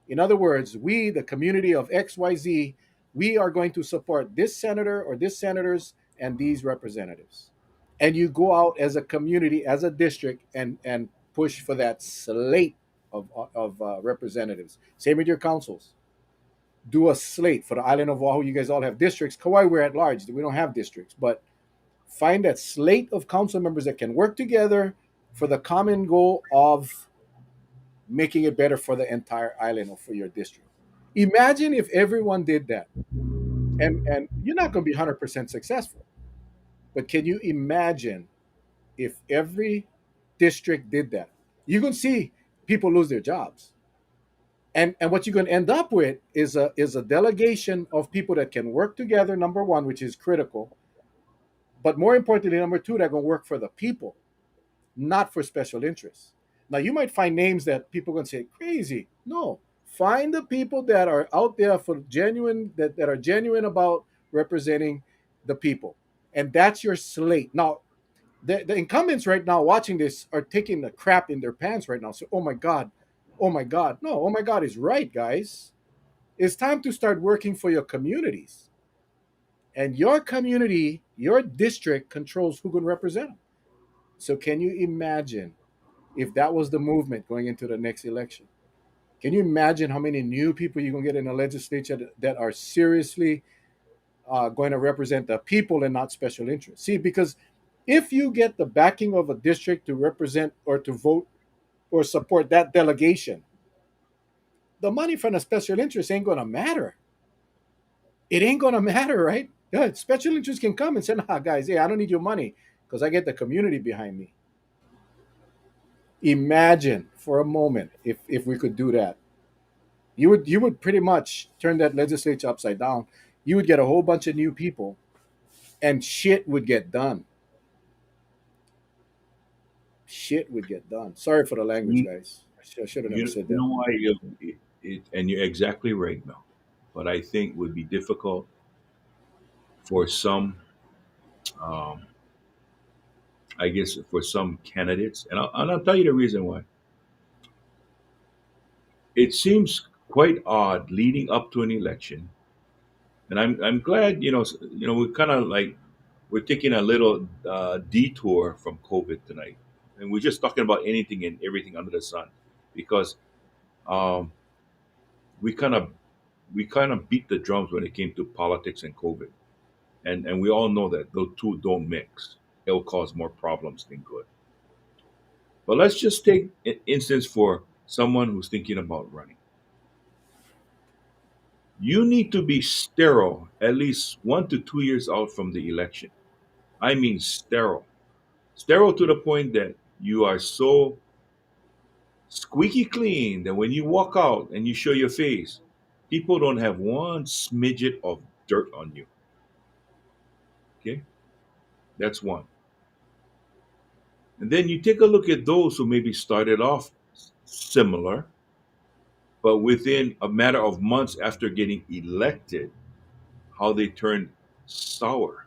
In other words, we, the community of XYZ, we are going to support this senator or this senators, and these representatives, and you go out as a community, as a district, and push for that slate of representatives. Same with your councils. Do a slate for the island of Oahu. You guys all have districts. Kauai, we're at large. We don't have districts, but find that slate of council members that can work together for the common goal of making it better for the entire island or for your district. Imagine if everyone did that, and you're not going to be 100% successful, but can you imagine if every district did that? You're going to see people lose their jobs, and what you're going to end up with is a delegation of people that can work together. Number one, which is critical, but more importantly, number two, they're going to work for the people, not for special interests. Now, you might find names that people are going to say crazy. No, find the people that are out there for genuine, that are genuine about representing the people, and that's your slate. Now, the incumbents right now watching this are taking the crap in their pants right now. So, oh my god, oh my god, no, oh my god is right, guys. It's time to start working for your communities, and your community, your district controls who can represent them. So, can you imagine if that was the movement going into the next election? Can you imagine how many new people you're going to get in the legislature that are seriously going to represent the people and not special interests? See, because if you get the backing of a district to represent or to vote or support that delegation, the money from the special interest ain't going to matter. It ain't going to matter, right? Yeah, special interest can come and say, nah, guys, hey, I don't need your money because I get the community behind me. Imagine for a moment if we could do that. You would pretty much turn that legislature upside down. You would get a whole bunch of new people, and shit would get done. Shit would get done. Sorry for the language, You, guys. I should have never you said that. know why and you're exactly right, Mel. But I think would be difficult for some, um, I guess, for some candidates, and I'll tell you the reason why. It seems quite odd leading up to an election, and I'm glad we're kind of like we're taking a little detour from COVID tonight, and we're just talking about anything and everything under the sun, because um, we kind of we kind of beat the drums when it came to politics and COVID, and we all know that those two don't mix. It'll cause more problems than good. But let's just take an instance for someone who's thinking about running. You need to be sterile at least 1 to 2 years out from the election. I mean sterile. Sterile to the point that you are so squeaky clean that when you walk out and you show your face, people don't have one smidget of dirt on you. Okay? That's one. And then you take a look at those who maybe started off similar, but within a matter of months after getting elected, how they turned sour,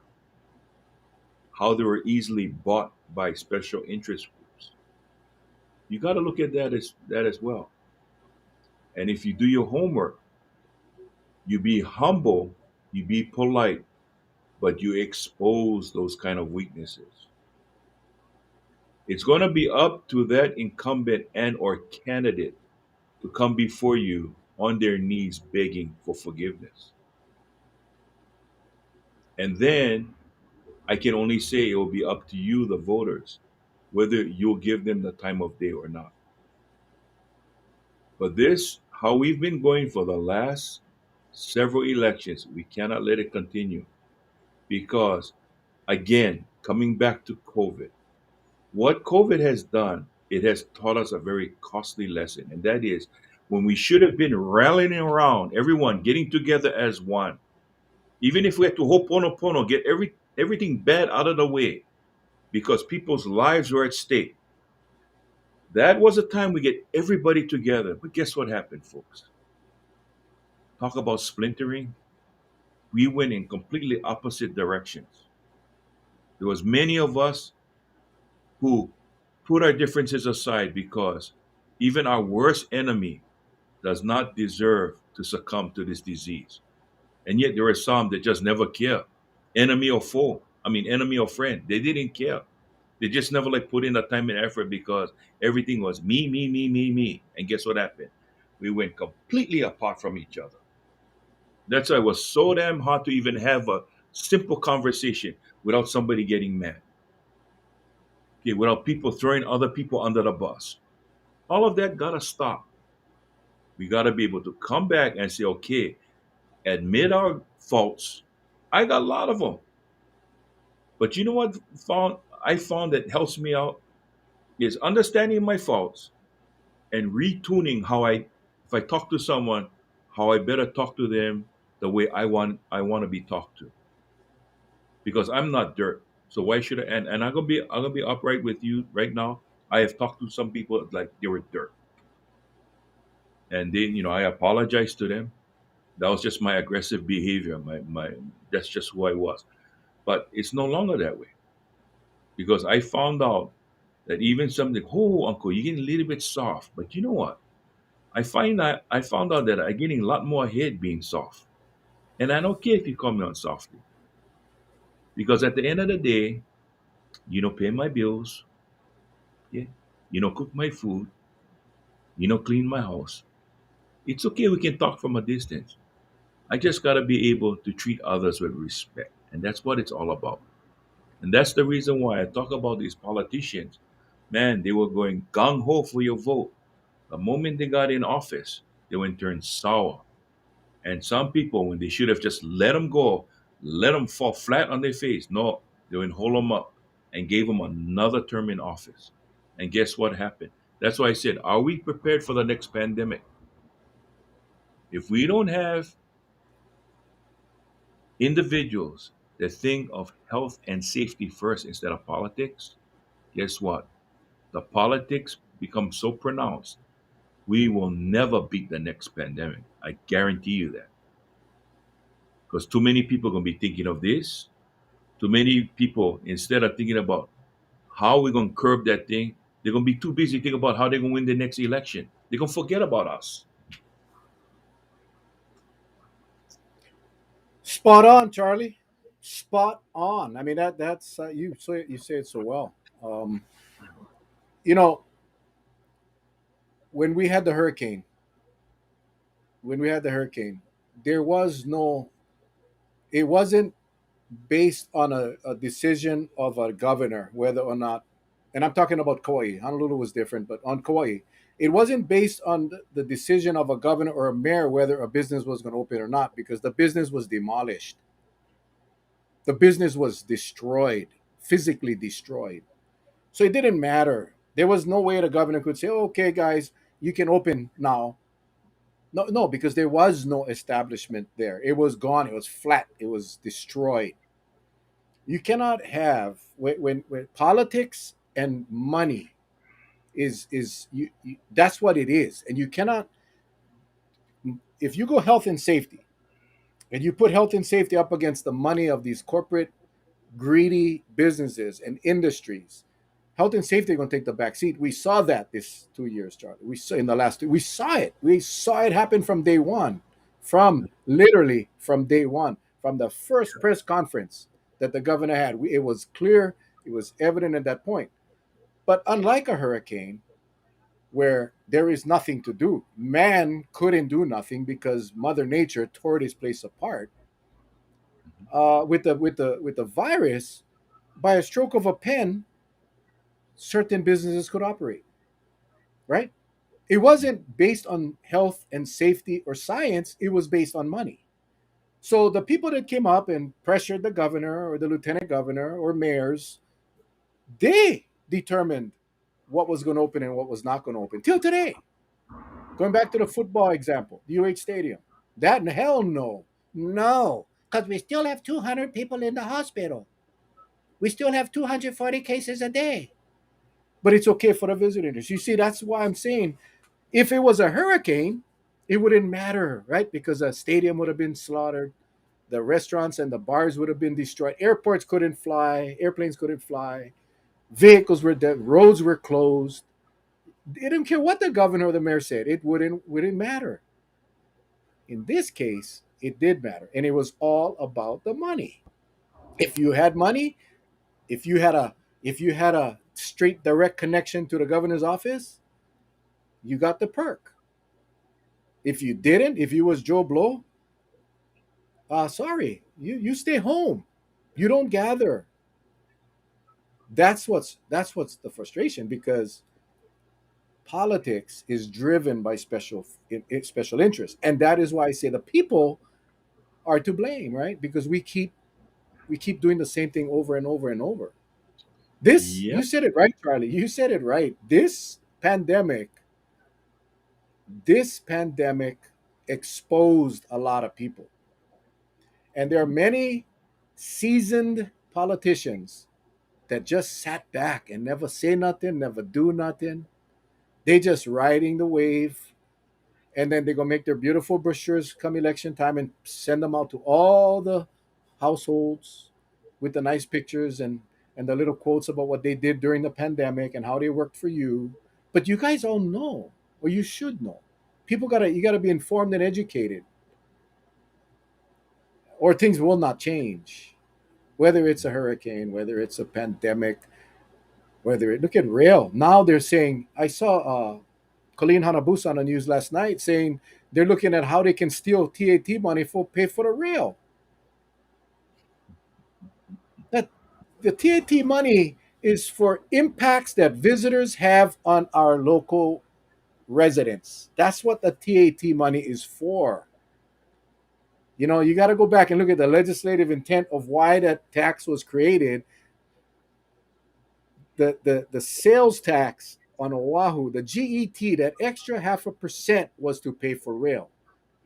how they were easily bought by special interest groups. You got to look at that as well. And if you do your homework, you be humble, you be polite, but you expose those kind of weaknesses. It's going to be up to that incumbent and or candidate to come before you on their knees begging for forgiveness. And then I can only say it will be up to you, the voters, whether you'll give them the time of day or not. But this, how we've been going for the last several elections, we cannot let it continue because, again, coming back to COVID, what COVID has done, it has taught us a very costly lesson, and that is when we should have been rallying around, everyone getting together as one, even if we had to ho'oponopono, get everything bad out of the way because people's lives were at stake. That was a time we get everybody together. But guess what happened, folks? Talk about splintering. We went in completely opposite directions. There was many of us who put our differences aside because even our worst enemy does not deserve to succumb to this disease. And yet there are some that just never care, enemy or foe. I mean, enemy or friend. They didn't care. They just never like put in the time and effort because everything was me, me, me, me, me. And guess what happened? We went completely apart from each other. That's why it was so damn hard to even have a simple conversation without somebody getting mad. Okay, without people throwing other people under the bus. All of that gotta stop. We gotta be able to come back and say, okay, admit our faults. I got a lot of them. But you know what I found that helps me out is understanding my faults and retuning how if I talk to someone, how I better talk to them the way I want to be talked to. Because I'm not dirt. So why should I and I'm gonna be upright with you right now. I have talked to some people like they were dirt. And then, I apologize to them. That was just my aggressive behavior. My That's just who I was. But it's no longer that way. Because I found out that even something, oh uncle, you're getting a little bit soft. But you know what? I found out that I'm getting a lot more head being soft. And I don't care if you call me on softly. Because at the end of the day, pay my bills, yeah, cook my food, clean my house. It's okay, we can talk from a distance. I just gotta be able to treat others with respect. And that's what it's all about. And that's the reason why I talk about these politicians. Man, they were going gung ho for your vote. The moment they got in office, they went turned sour. And some people, when they should have just let them go, let them fall flat on their face, no, they went hold them up and gave them another term in office. And guess what happened? That's why I said, are we prepared for the next pandemic? If we don't have individuals that think of health and safety first instead of politics, guess what? The politics become so pronounced, we will never beat the next pandemic. I guarantee you that. Because too many people are going to be thinking of this. Too many people, instead of thinking about how we're going to curb that thing, they're going to be too busy thinking about how they're going to win the next election. They're going to forget about us. Spot on, Charlie. Spot on. I mean that's you say it so well. Um, you know, when we had the hurricane, when we had the hurricane, there was no. It wasn't based on a decision of a governor whether or not, and I'm talking about Kauai. Honolulu was different, but on Kauai, it wasn't based on the decision of a governor or a mayor whether a business was going to open or not, because the business was demolished. The business was destroyed, physically destroyed. So it didn't matter. There was no way the governor could say, "Oh, okay, guys, you can open now." No, no, because there was no establishment there. It was gone. It was flat. It was destroyed. You cannot have when politics and money is that's what it is, and you cannot, if you go health and safety and you put health and safety up against the money of these corporate greedy businesses and industries, health and safety are going to take the back seat. We saw that this 2 years, Charlie. We saw in the last two. We saw it happen from day one, from literally from day one, from the first press conference that the governor had. It was clear. It was evident at that point. But unlike a hurricane, where there is nothing to do, man couldn't do nothing because Mother Nature tore this place apart. With the virus, by a stroke of a pen, certain businesses could operate, right? It wasn't based on health and safety or science, it was based on money. So the people that came up and pressured the governor or the lieutenant governor or mayors, they determined what was going to open and what was not going to open till today. Going back to the football example, the UH Stadium. That hell no. No. Because we still have 200 people in the hospital. We still have 240 cases a day. But it's okay for the visitors. You see, that's why I'm saying if it was a hurricane, it wouldn't matter, right? Because a stadium would have been slaughtered, the restaurants and the bars would have been destroyed, airports couldn't fly, airplanes couldn't fly, vehicles were dead, roads were closed. They didn't care what the governor or the mayor said. It wouldn't matter. In this case, it did matter, and it was all about the money. If you had money, if you had a if you had a straight direct connection to the governor's office, you got the perk. If you didn't, if you was Joe Blow, sorry, you stay home. You don't gather. That's what's the frustration, because politics is driven by special interest, and that is why I say the people are to blame, right? Because we keep doing the same thing over and over and over. This, you Yep. said it right, Charlie. You said it right. This pandemic exposed a lot of people, and there are many seasoned politicians that just sat back and never say nothing, never do nothing. They just riding the wave, and then they're gonna make their beautiful brochures come election time and send them out to all the households with the nice pictures and the little quotes about what they did during the pandemic and how they worked for you. But you guys all know, or you should know. You gotta be informed and educated, or things will not change. Whether it's a hurricane, whether it's a pandemic, look at rail. Now they're saying, I saw Colleen Hanabusa on the news last night saying they're looking at how they can steal TAT money for pay for the rail. That the TAT money is for impacts that visitors have on our local residents. That's what the TAT money is for. You got to go back and look at the legislative intent of why that tax was created. The sales tax on Oahu, the GET, that extra 0.5% was to pay for rail.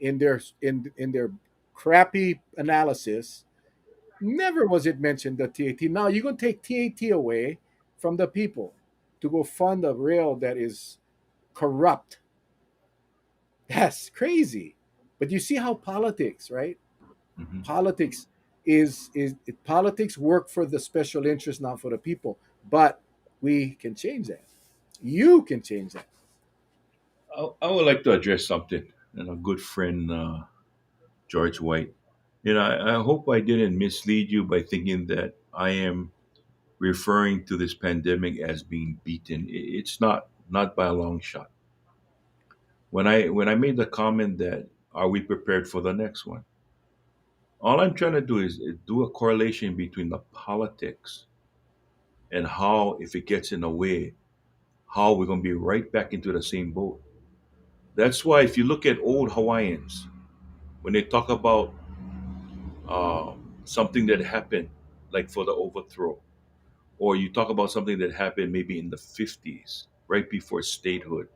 In their crappy analysis, never was it mentioned the TAT. Now you're gonna take TAT away from the people to go fund a rail that is corrupt. That's crazy. But you see how politics, right? Hmm. Politics politics work for the special interest, not for the people. But we can change that. You can change that. I would like to address something. A good friend, George White. I hope I didn't mislead you by thinking that I am referring to this pandemic as being beaten. It's not by a long shot. When I made the comment that are we prepared for the next one, all I'm trying to do is do a correlation between the politics and how, if it gets in the way, how we're going to be right back into the same boat. That's why if you look at old Hawaiians, when they talk about something that happened, like for the overthrow, or you talk about something that happened maybe in the 50s, right before statehood,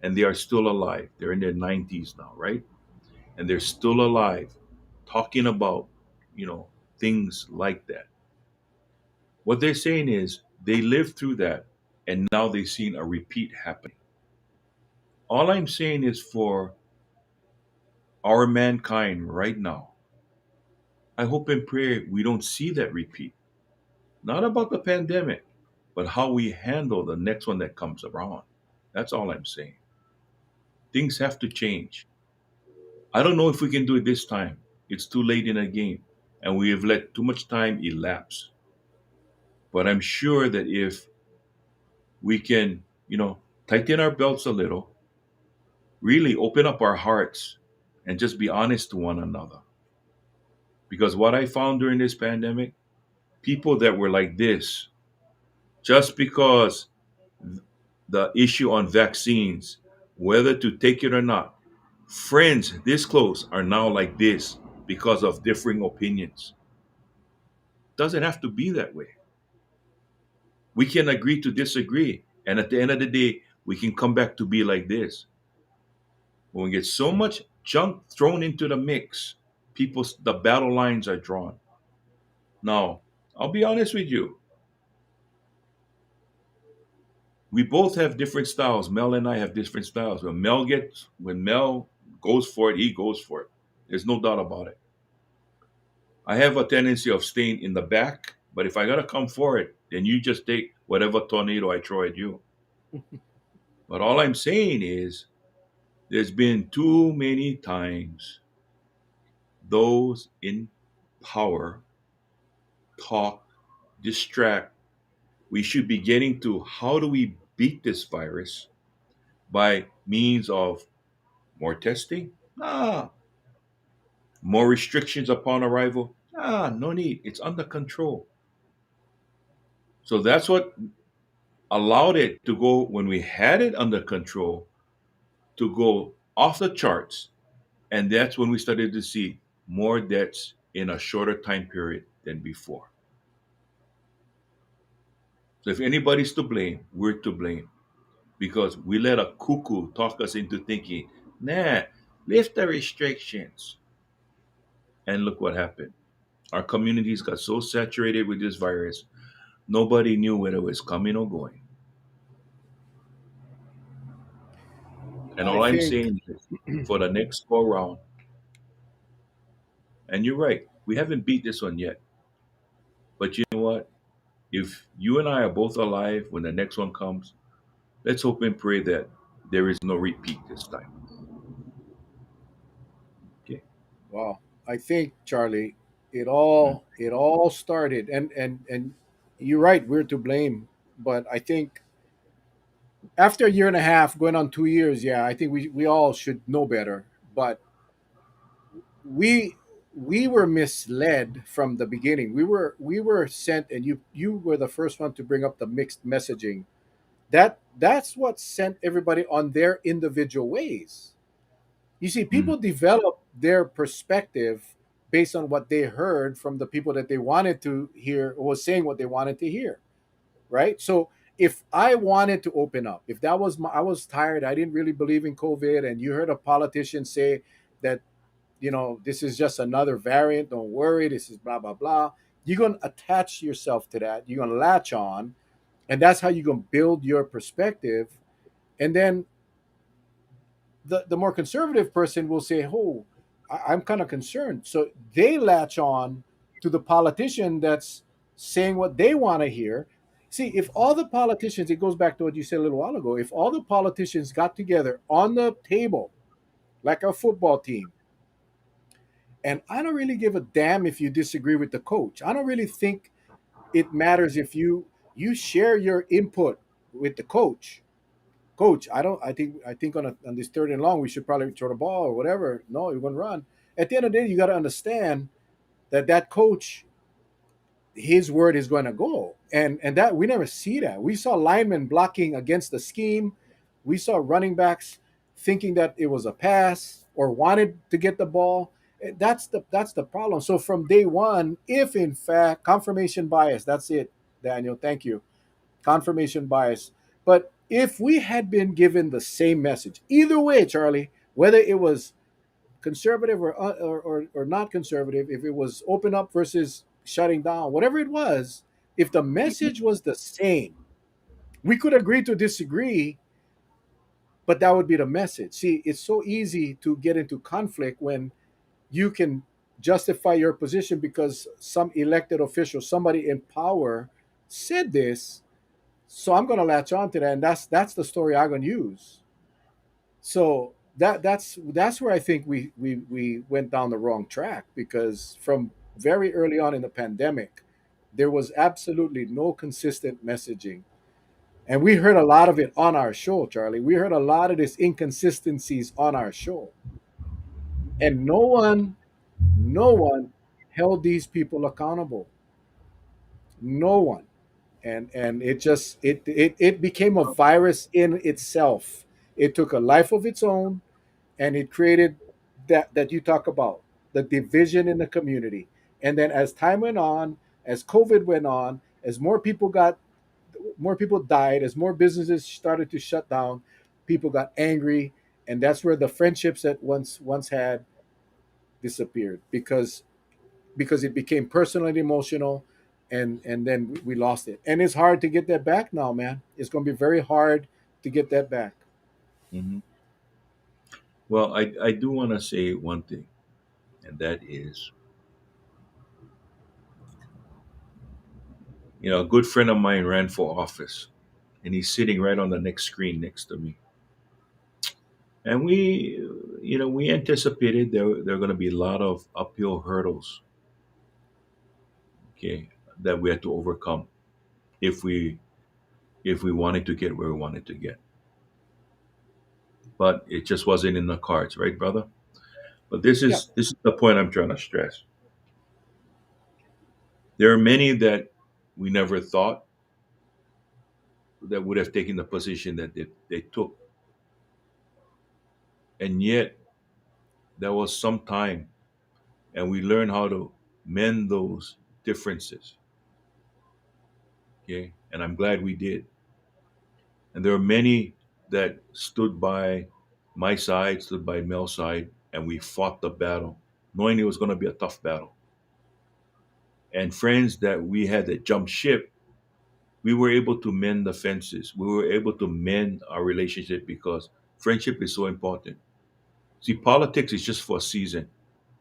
and they are still alive. They're in their 90s now, right? And they're still alive, talking about, you know, things like that. What they're saying is they lived through that, and now they've seen a repeat happening. All I'm saying is for our mankind right now, I hope and pray we don't see that repeat. Not about the pandemic, but how we handle the next one that comes around. That's all I'm saying. Things have to change. I don't know if we can do it this time. It's too late in the game, and we have let too much time elapse. But I'm sure that if we can, tighten our belts a little, really open up our hearts, and just be honest to one another. Because what I found during this pandemic, people that were like this, just because the issue on vaccines, whether to take it or not, friends this close are now like this because of differing opinions. Doesn't have to be that way. We can agree to disagree. And at the end of the day, we can come back to be like this. When we get so much junk thrown into the mix, the battle lines are drawn. Now, I'll be honest with you. We both have different styles. Mel and I have different styles. When Mel goes for it, he goes for it. There's no doubt about it. I have a tendency of staying in the back, but if I gotta come for it, then you just take whatever tornado I throw at you. But all I'm saying is there's been too many times those in power talk, distract. We should be getting to how do we beat this virus by means of more testing? Ah. More restrictions upon arrival? Ah, no need. It's under control. So that's what allowed it to go when we had it under control to go off the charts. And that's when we started to see more deaths in a shorter time period than before. So if anybody's to blame, we're to blame because we let a cuckoo talk us into thinking, nah, lift the restrictions. And look what happened. Our communities got so saturated with this virus, nobody knew whether it was coming or going. And I all I'm think saying is for the next go round, and you're right, we haven't beat this one yet. But you know what? If you and I are both alive when the next one comes, let's hope and pray that there is no repeat this time. Okay. Well, I think Charlie, Mm. it all started, and you're right, we're to blame. But I think after a year and a half, going on 2 years, yeah, I think we all should know better. But we we were misled from the beginning. We were sent, and you were the first one to bring up the mixed messaging. That's what sent everybody on their individual ways. You see, Mm. people develop their perspective based on what they heard from the people that they wanted to hear or was saying what they wanted to hear, right? So if I wanted to open up, if that was I was tired, I didn't really believe in COVID, and you heard a politician say that, this is just another variant, don't worry, this is blah blah blah, you're going to attach yourself to that, you're going to latch on, and that's how you're going to build your perspective. And then the more conservative person will say, "Oh, I'm kind of concerned." So they latch on to the politician that's saying what they want to hear. See, if all the politicians, it goes back to what you said a little while ago, if all the politicians got together on the table like a football team, and I don't really give a damn if you disagree with the coach. I don't really think it matters if you share your input with the coach. Coach, I think on this third and long we should probably throw the ball or whatever. No, you're going to run. At the end of the day, you got to understand that coach, his word is going to go, and that we never see that. We saw linemen blocking against the scheme. We saw running backs thinking that it was a pass or wanted to get the ball. That's the problem. So from day one, if in fact confirmation bias, that's it, Daniel. Thank you, confirmation bias. But if we had been given the same message, either way, Charlie, whether it was conservative or not conservative, if it was open up versus shutting down, whatever it was, if the message was the same, we could agree to disagree, but that would be the message. See, it's so easy to get into conflict when you can justify your position because some elected official, somebody in power, said this. So I'm going to latch on to that, and that's the story I'm going to use. So that's where I think we went down the wrong track, because from very early on in the pandemic, there was absolutely no consistent messaging, and we heard a lot of it on our show, Charlie. We heard a lot of these inconsistencies on our show, and no one held these people accountable. No one. And it became a virus in itself. It took a life of its own, and it created that you talk about, the division in the community. And then as time went on, as COVID went on, as more people died, as more businesses started to shut down, people got angry, and that's where the friendships that once had disappeared, because it became personal and emotional, and then we lost it, and it's hard to get that back now, man. It's going to be very hard to get that back. Hmm. Well, I do want to say one thing, and that is, a good friend of mine ran for office, and he's sitting right on the next screen next to me. And we anticipated there are going to be a lot of uphill hurdles. Okay. that we had to overcome if we wanted to get where we wanted to get. But it just wasn't in the cards, right, brother? But Yeah, this is the point I'm trying to stress. There are many that we never thought that would have taken the position that they took. And yet there was some time and we learned how to mend those differences. Okay. And I'm glad we did. And there are many that stood by my side, stood by Mel's side, and we fought the battle, knowing it was going to be a tough battle. And friends that we had that jumped ship, we were able to mend the fences. We were able to mend our relationship because friendship is so important. See, politics is just for a season.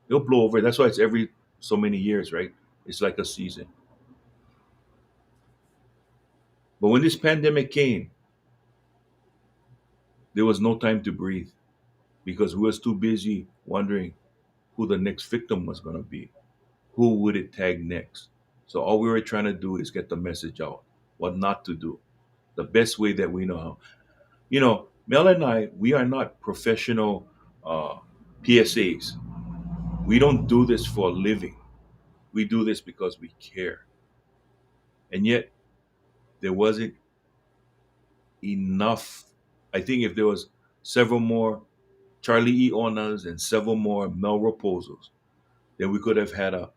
It'll blow over. That's why it's every so many years, right? It's like a season. But when this pandemic came, there was no time to breathe because we was too busy wondering who the next victim was going to be. Who would it tag next? So all we were trying to do is get the message out, what not to do, the best way that we know how. Mel and I, we are not professional PSAs. We don't do this for a living. We do this because we care. And yet, there wasn't enough. I think if there was several more Charlie E. Onas and several more Mel Raposos, then we could have had a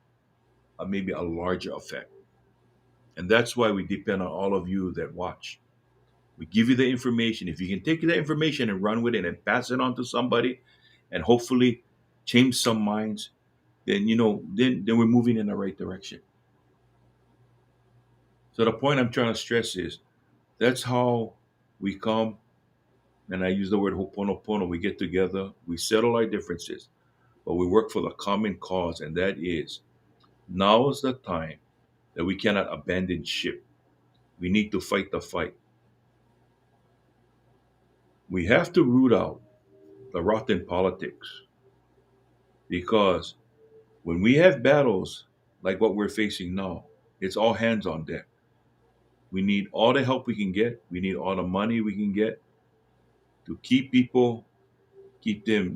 maybe a larger effect. And that's why we depend on all of you that watch. We give you the information. If you can take that information and run with it and pass it on to somebody and hopefully change some minds, then then we're moving in the right direction. So the point I'm trying to stress is that's how we come, and I use the word hoponopono. We get together, we settle our differences, but we work for the common cause, and that is now is the time that we cannot abandon ship. We need to fight the fight. We have to root out the rotten politics because when we have battles like what we're facing now, it's all hands on deck. We need all the help we can get. We need all the money we can get to keep people, keep them,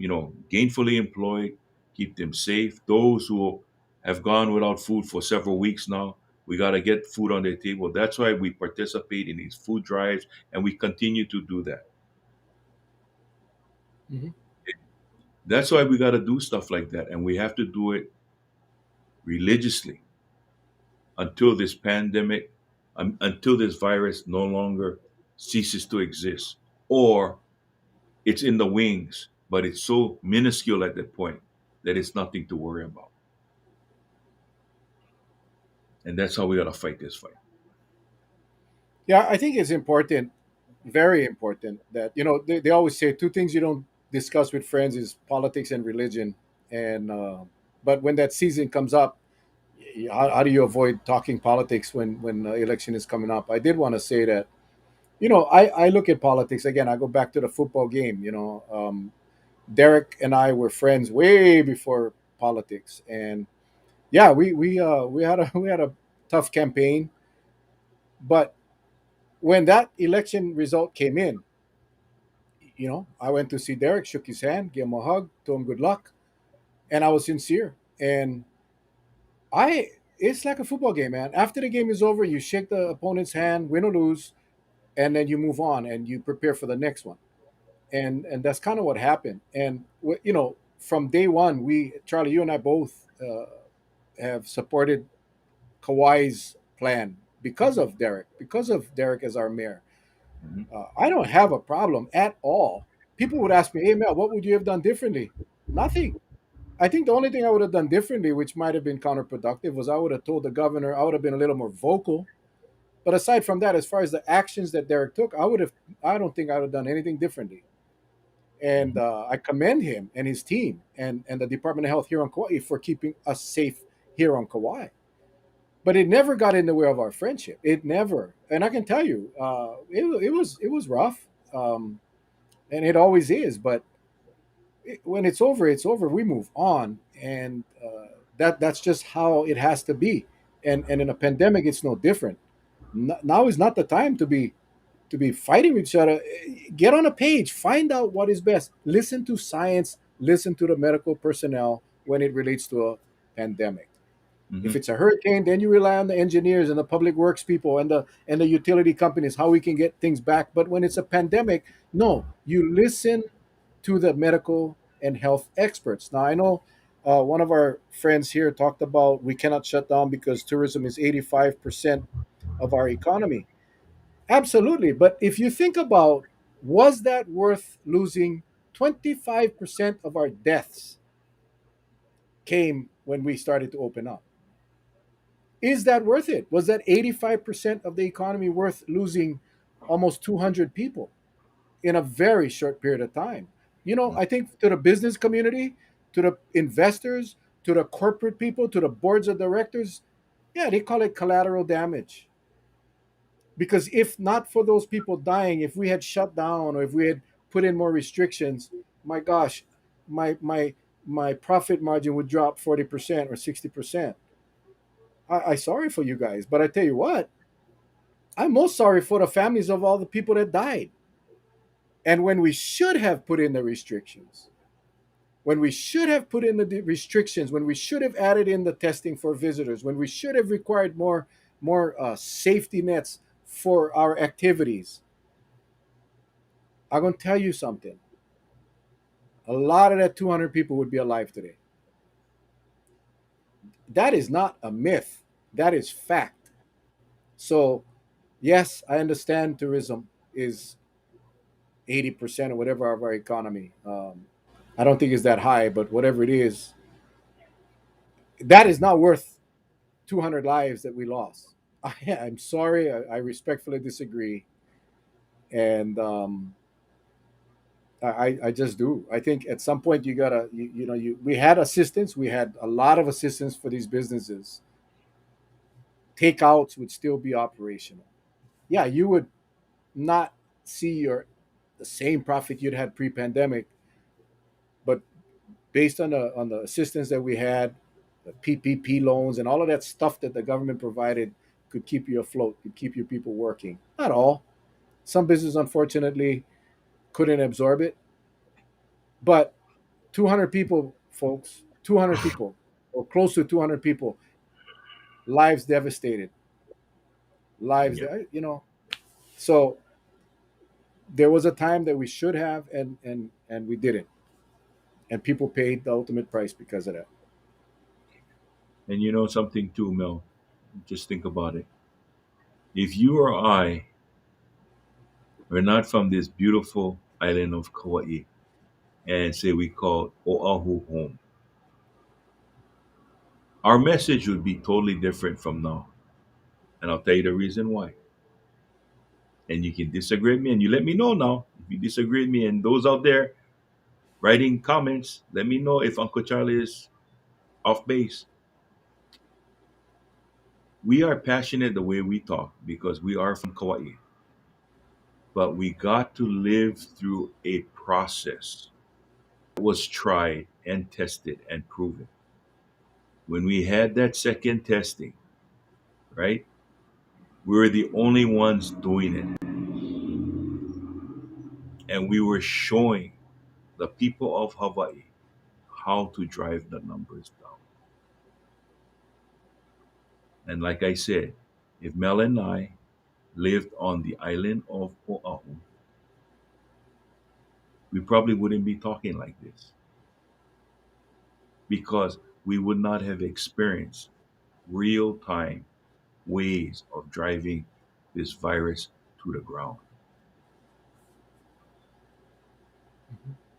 gainfully employed, keep them safe. Those who have gone without food for several weeks now, we got to get food on their table. That's why we participate in these food drives and we continue to do that. hmm That's why we got to do stuff like that. And we have to do it religiously until this pandemic, until this virus no longer ceases to exist, or it's in the wings, but it's so minuscule at that point that it's nothing to worry about. And that's how we got to fight this fight. yeah. I think it's important, very important, that they always say two things you don't discuss with friends is politics and religion. And but when that season comes up, how do you avoid talking politics when election is coming up? I did want to say that I look at politics again. I go back to the football game. Derek and I were friends way before politics, and yeah, we had a we had a tough campaign. But when that election result came in, I went to see Derek, shook his hand, gave him a hug, told him good luck, and I was sincere. And I it's like a football game, man. After the game is over, you shake the opponent's hand, win or lose, and then you move on and you prepare for the next one. And that's kind of what happened. And from day one, Charlie, you and I both have supported Kawhi's plan because of Derek as our mayor. Mhm. I don't have a problem at all. People would ask me, "Hey Mel, what would you have done differently?" Nothing. I think the only thing I would have done differently, which might have been counterproductive, was I would have told the governor. I would have been a little more vocal. But aside from that, as far as the actions that Derek took, I would have. I don't think I would have done anything differently. And Mhm. I commend him and his team and the Department of Health here on Kauai for keeping us safe here on Kauai. But it never got in the way of our friendship. It never. And I can tell you, it was rough, and it always is. But when it's over. We move on, and that's just how it has to be. And in a pandemic, it's no different. Now is not the time to be fighting with each other. Get on a page, find out what is best. Listen to science, listen to the medical personnel when it relates to a pandemic. Hmm. If it's a hurricane, then you rely on the engineers and the public works people and the utility companies how we can get things back. But when it's a pandemic, no, you listen to the medical and health experts. Now I know one of our friends here talked about we cannot shut down because tourism is 85% of our economy. Absolutely, but if you think about was that worth losing 25% of our deaths came when we started to open up? Is that worth it? Was that 85% of the economy worth losing almost 200 people in a very short period of time? You know, I think to the business community, to the investors, to the corporate people, to the boards of directors, yeah, they call it collateral damage. Because if not for those people dying, if we had shut down or if we had put in more restrictions, my gosh, my my profit margin would drop 40% or 60%. I sorry for you guys, but I tell you what, I'm most sorry for the families of all the people that died. And when we should have put in the restrictions, when we should have put in the restrictions, when we should have added in the testing for visitors, when we should have required more safety nets for our activities, I'm going to tell you something. A lot of that 200 people would be alive today. That is not a myth. That is fact. So, yes, I understand tourism is 80% or whatever of our economy. I don't think it's that high, but whatever it is, that is not worth 200 lives that we lost. I'm sorry. I respectfully disagree. And I just do. I think at some point you gotta, you know, we had assistance. We had a lot of assistance for these businesses. Takeouts would still be operational. Yeah, you would not see the same profit you'd had pre-pandemic, but based on the assistance that we had, the PPP loans and all of that stuff that the government provided could keep you afloat, could keep your people working. Not all. Some businesses unfortunately couldn't absorb it, but 200 people, folks, 200 people or close to 200 people, lives devastated, lives Yeah. that, you know. So there was a time that we should have and we didn't, and people paid the ultimate price because of that. And you know something too, Mel? Just think about it. If you or I were not from this beautiful island of Kauai and say we call Oahu home, our message would be totally different from now. And I'll tell you the reason why. And you can disagree with me and you let me know now. If you disagree with me and those out there writing comments, let me know if Uncle Charlie is off base. We are passionate the way we talk because we are from Kauai. But we got to live through a process that was tried and tested and proven. When we had that second testing, right, we were the only ones doing it. And we were showing the people of Hawaii how to drive the numbers down. And like I said, if Mel and I lived on the island of Oahu, we probably wouldn't be talking like this because we would not have experienced real time ways of driving this virus to the ground.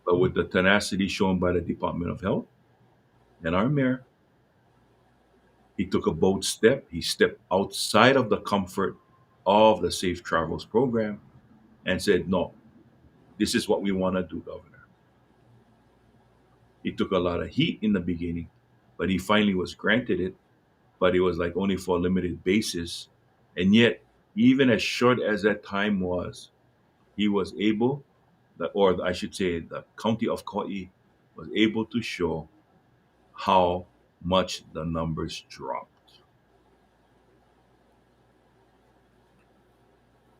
But with the tenacity shown by the Department of Health and our mayor, he took a bold step. He stepped outside of the comfort of the Safe Travels program and said, no, this is what we want to do, Governor. He took a lot of heat in the beginning, but he finally was granted it. But it was like only for a limited basis. And yet, even as short as that time was, he was able, or I should say, the county of Kauai was able to show how much the numbers dropped.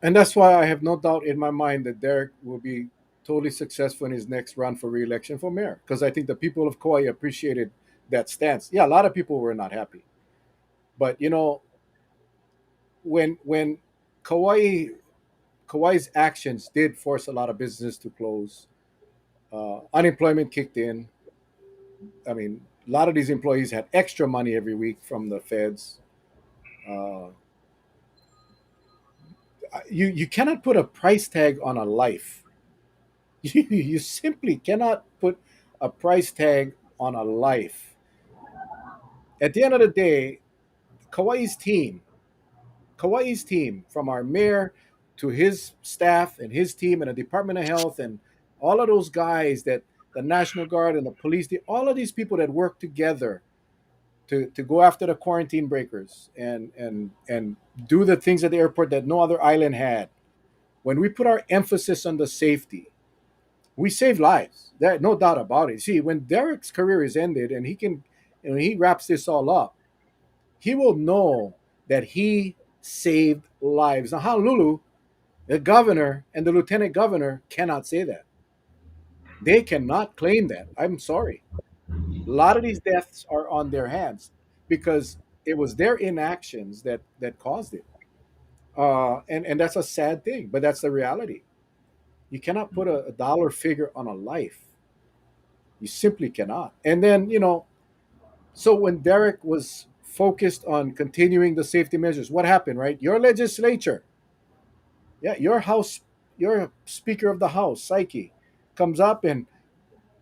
And that's why I have no doubt in my mind that Derek will be totally successful in his next run for re-election for mayor. Because I think the people of Kauai appreciated that stance. Yeah, a lot of people were not happy, but when Kauai Kauai's actions did force a lot of businesses to close. Unemployment kicked in. I mean, a lot of these employees had extra money every week from the feds. Uh, you cannot put a price tag on a life. You simply cannot put a price tag on a life. At the end of the day, Kauai's team, Kauai's team, from our mayor to his staff and his team and the Department of Health and all of those guys that the National Guard and the police, all of these people that work together to go after the quarantine breakers and do the things at the airport that no other island had. When we put our emphasis on the safety, we save lives. There, no doubt about it. See, when Derek's career is ended and he wraps this all up, he will know that he saved lives. Now, Honolulu, the governor and the lieutenant governor cannot say that. They cannot claim that. I'm sorry. A lot of these deaths are on their hands because it was their inactions that caused it. And that's a sad thing, but that's the reality. You cannot put a dollar figure on a life. You simply cannot. And then, so when Derek was focused on continuing the safety measures, what happened, right? Your legislature, yeah, your house, your Speaker of the House, Psyche, comes up and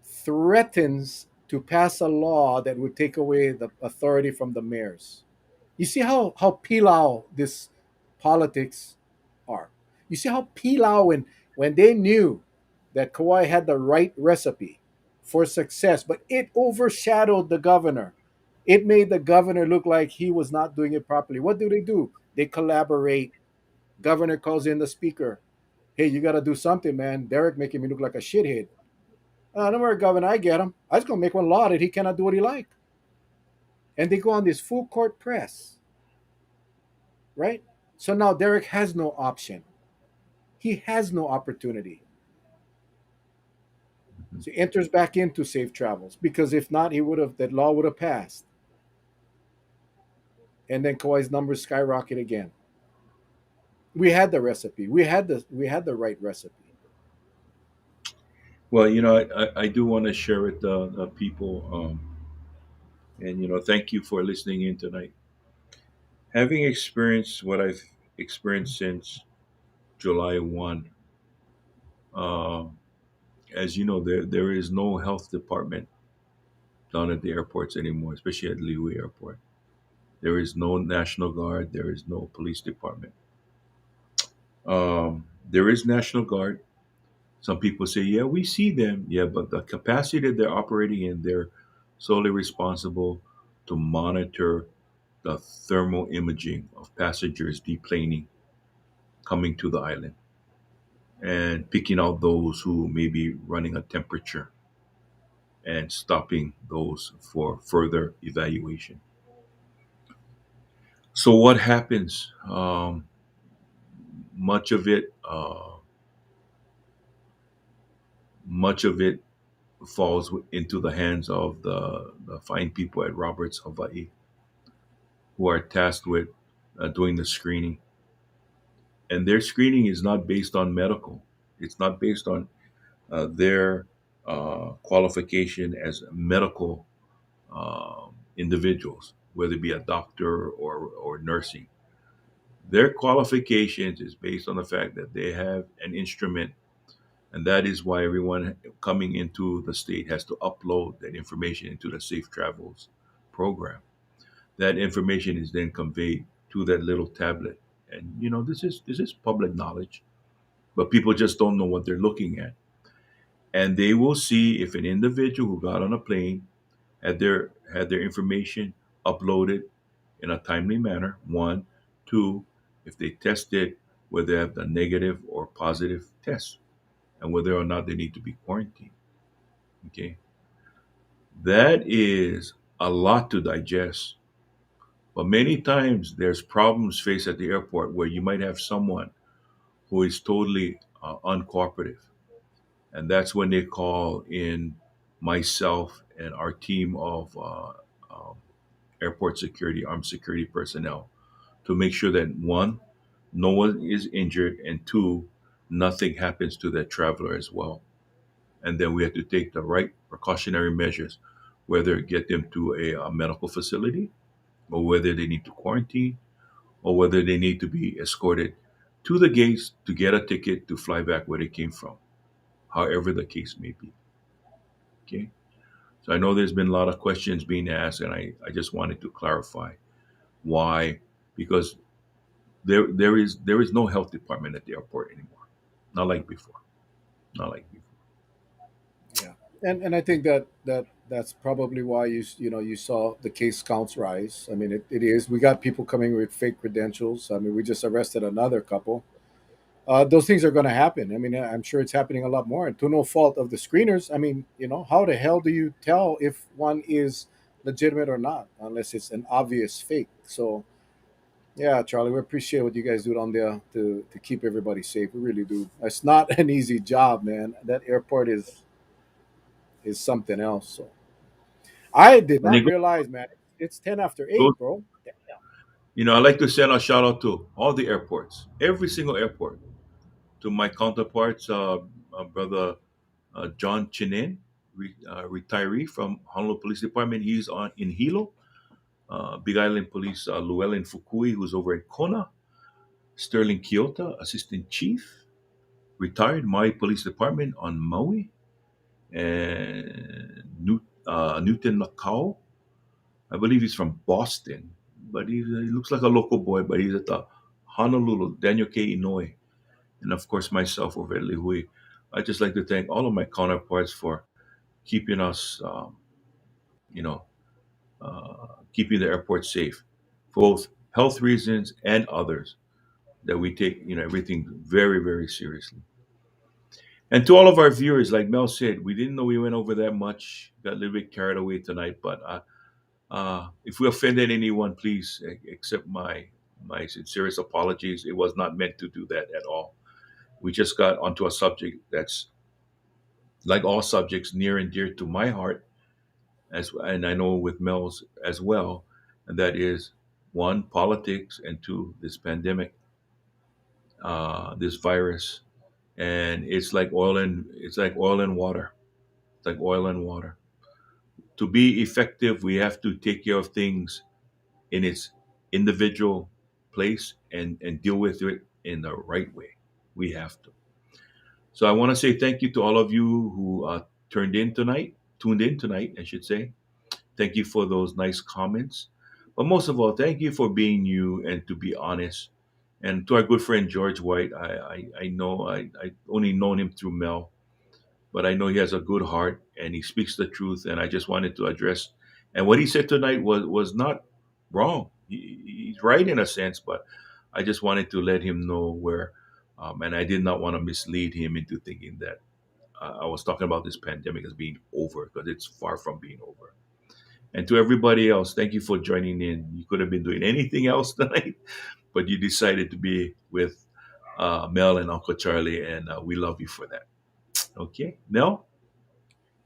threatens to pass a law that would take away the authority from the mayors. You see how pilau this politics are. You see how pilau when they knew that Kauai had the right recipe for success, but it overshadowed the governor. It made the governor look like he was not doing it properly. What do? They collaborate. Governor calls in the speaker. Hey, you got to do something, man. Derek making me look like a shithead. Don't worry, governor. I get him. I was gonna make one law that he cannot do what he like. And they go on this full court press, right? So now Derek has no option. He has no opportunity. So he enters back into safe travels because if not, he would have that law would have passed, and then Kauai's numbers skyrocket again. We had the recipe. We had the right recipe. Well, I do want to share with the people, and thank you for listening in tonight. Having experienced what I've experienced since July 1, uh, as you know, there is no health department down at the airports anymore, especially at Liu Airport. There is no National Guard. There is no police department. There is National Guard. Some people say, yeah, we see them. Yeah, but the capacity that they're operating in, they're solely responsible to monitor the thermal imaging of passengers deplaning coming to the island and picking out those who may be running a temperature and stopping those for further evaluation. So what happens? Much of it, much of it falls into the hands of the fine people at Roberts Hawaii, who are tasked with doing the screening. And their screening is not based on medical. It's not based on their qualification as medical individuals, whether it be a doctor or nursing. Their qualifications is based on the fact that they have an instrument, and that is why everyone coming into the state has to upload that information into the Safe Travels program. That information is then conveyed to that little tablet, and this is public knowledge, but people just don't know what they're looking at, and they will see if an individual who got on a plane had their information uploaded in a timely manner. One, two, if they tested whether they have the negative or positive test, and whether or not they need to be quarantined. Okay, that is a lot to digest. But many times there's problems faced at the airport where you might have someone who is totally uncooperative. And that's when they call in myself and our team of um, airport security, armed security personnel to make sure that one, no one is injured, and two, nothing happens to that traveler as well. And then we have to take the right precautionary measures, whether get them to a medical facility, or whether they need to quarantine, or whether they need to be escorted to the gates to get a ticket to fly back where they came from, however the case may be. Okay. So I know there's been a lot of questions being asked, and I just wanted to clarify why, because there is no health department at the airport anymore. Not like before. Not like before. Yeah, and I think that's probably why you saw the case counts rise. I mean, it is. We got people coming with fake credentials. I mean, we just arrested another couple. Those things are going to happen. I mean, I'm sure it's happening a lot more, and to no fault of the screeners. I mean, how the hell do you tell if one is legitimate or not, unless it's an obvious fake? So, yeah, Charlie, we appreciate what you guys do down there to keep everybody safe. We really do. It's not an easy job, man. That airport is something else. So, I did When they not realize, man. It's 10 after go, 8, bro. Damn. I like to send a shout out to all the airports, every single airport, to my counterparts, brother John Chinin, retiree from Honolulu Police Department. He's on in Hilo. Big Island Police, Llewellyn Fukui, who's over in Kona. Sterling Kyoto, Assistant Chief, retired Maui Police Department on Maui. And Newton Nakao, I believe he's from Boston, but he looks like a local boy, but he's at the Honolulu, Daniel K. Inouye, and of course myself over at Lihui. I'd just like to thank all of my counterparts for keeping us, you know, keeping the airport safe, for both health reasons and others. That we take, everything very, very seriously. And to all of our viewers, like Mel said, we didn't know we went over that much. Got a little bit carried away tonight, but if we offended anyone, please accept my sincerest apologies. It was not meant to do that at all. We just got onto a subject that's, like all subjects, near and dear to my heart, and I know with Mel's as well, and that is one, politics, and two, this pandemic, this virus, and it's like oil and water. It's like oil and water. To be effective, we have to take care of things in its individual place and deal with it in the right way. We have to. So I want to say thank you to all of you who tuned in tonight, I should say. Thank you for those nice comments. But most of all, thank you for being you and to be honest. And to our good friend George White, I know I only known him through Mel, but I know he has a good heart and he speaks the truth. And I just wanted to address, and what he said tonight was not wrong. He's right in a sense, but I just wanted to let him know where, and I did not want to mislead him into thinking that I was talking about this pandemic as being over because it's far from being over. And to everybody else, thank you for joining in. You could have been doing anything else tonight, but you decided to be with Mel and Uncle Charlie, and we love you for that. Okay, Mel.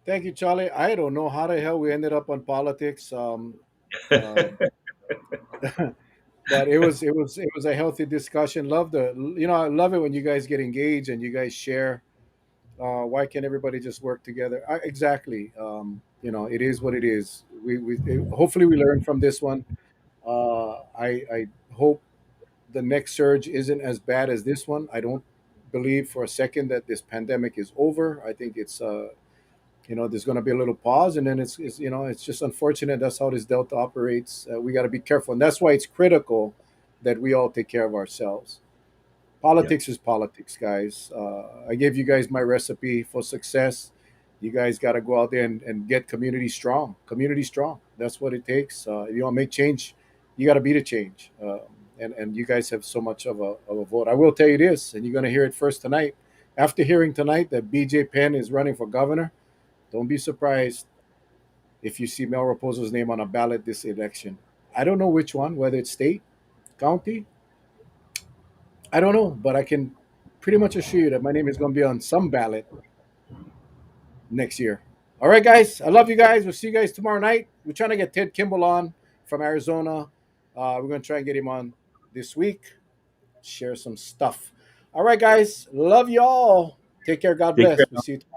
Thank you, Charlie. I don't know how the hell we ended up on politics. Uh, but it was a healthy discussion. I love it when you guys get engaged and you guys share. Why can't everybody just work together? Exactly. It is what it is. Hopefully we learn from this one. I hope the next surge isn't as bad as this one. I don't believe for a second that this pandemic is over. I think there's going to be a little pause, and then it's just unfortunate. That's how this Delta operates. We got to be careful, and that's why it's critical that we all take care of ourselves. Yeah, Politics is politics, guys. I gave you guys my recipe for success. You guys got to go out there and get community strong. Community strong. That's what it takes. If you want to make change, you got to be the change. And you guys have so much of a vote. I will tell you this, and you're going to hear it first tonight. After hearing tonight that BJ Penn is running for governor, don't be surprised if you see Mel Raposo's name on a ballot this election. I don't know which one, whether it's state, county, I don't know, but I can pretty much assure you that my name is going to be on some ballot next year. All right, guys. I love you guys. We'll see you guys tomorrow night. We're trying to get Ted Kimball on from Arizona. We're going to try and get him on this week, share some stuff. All right, guys. Love you all. Take care. God Take bless. care. We'll see you tomorrow.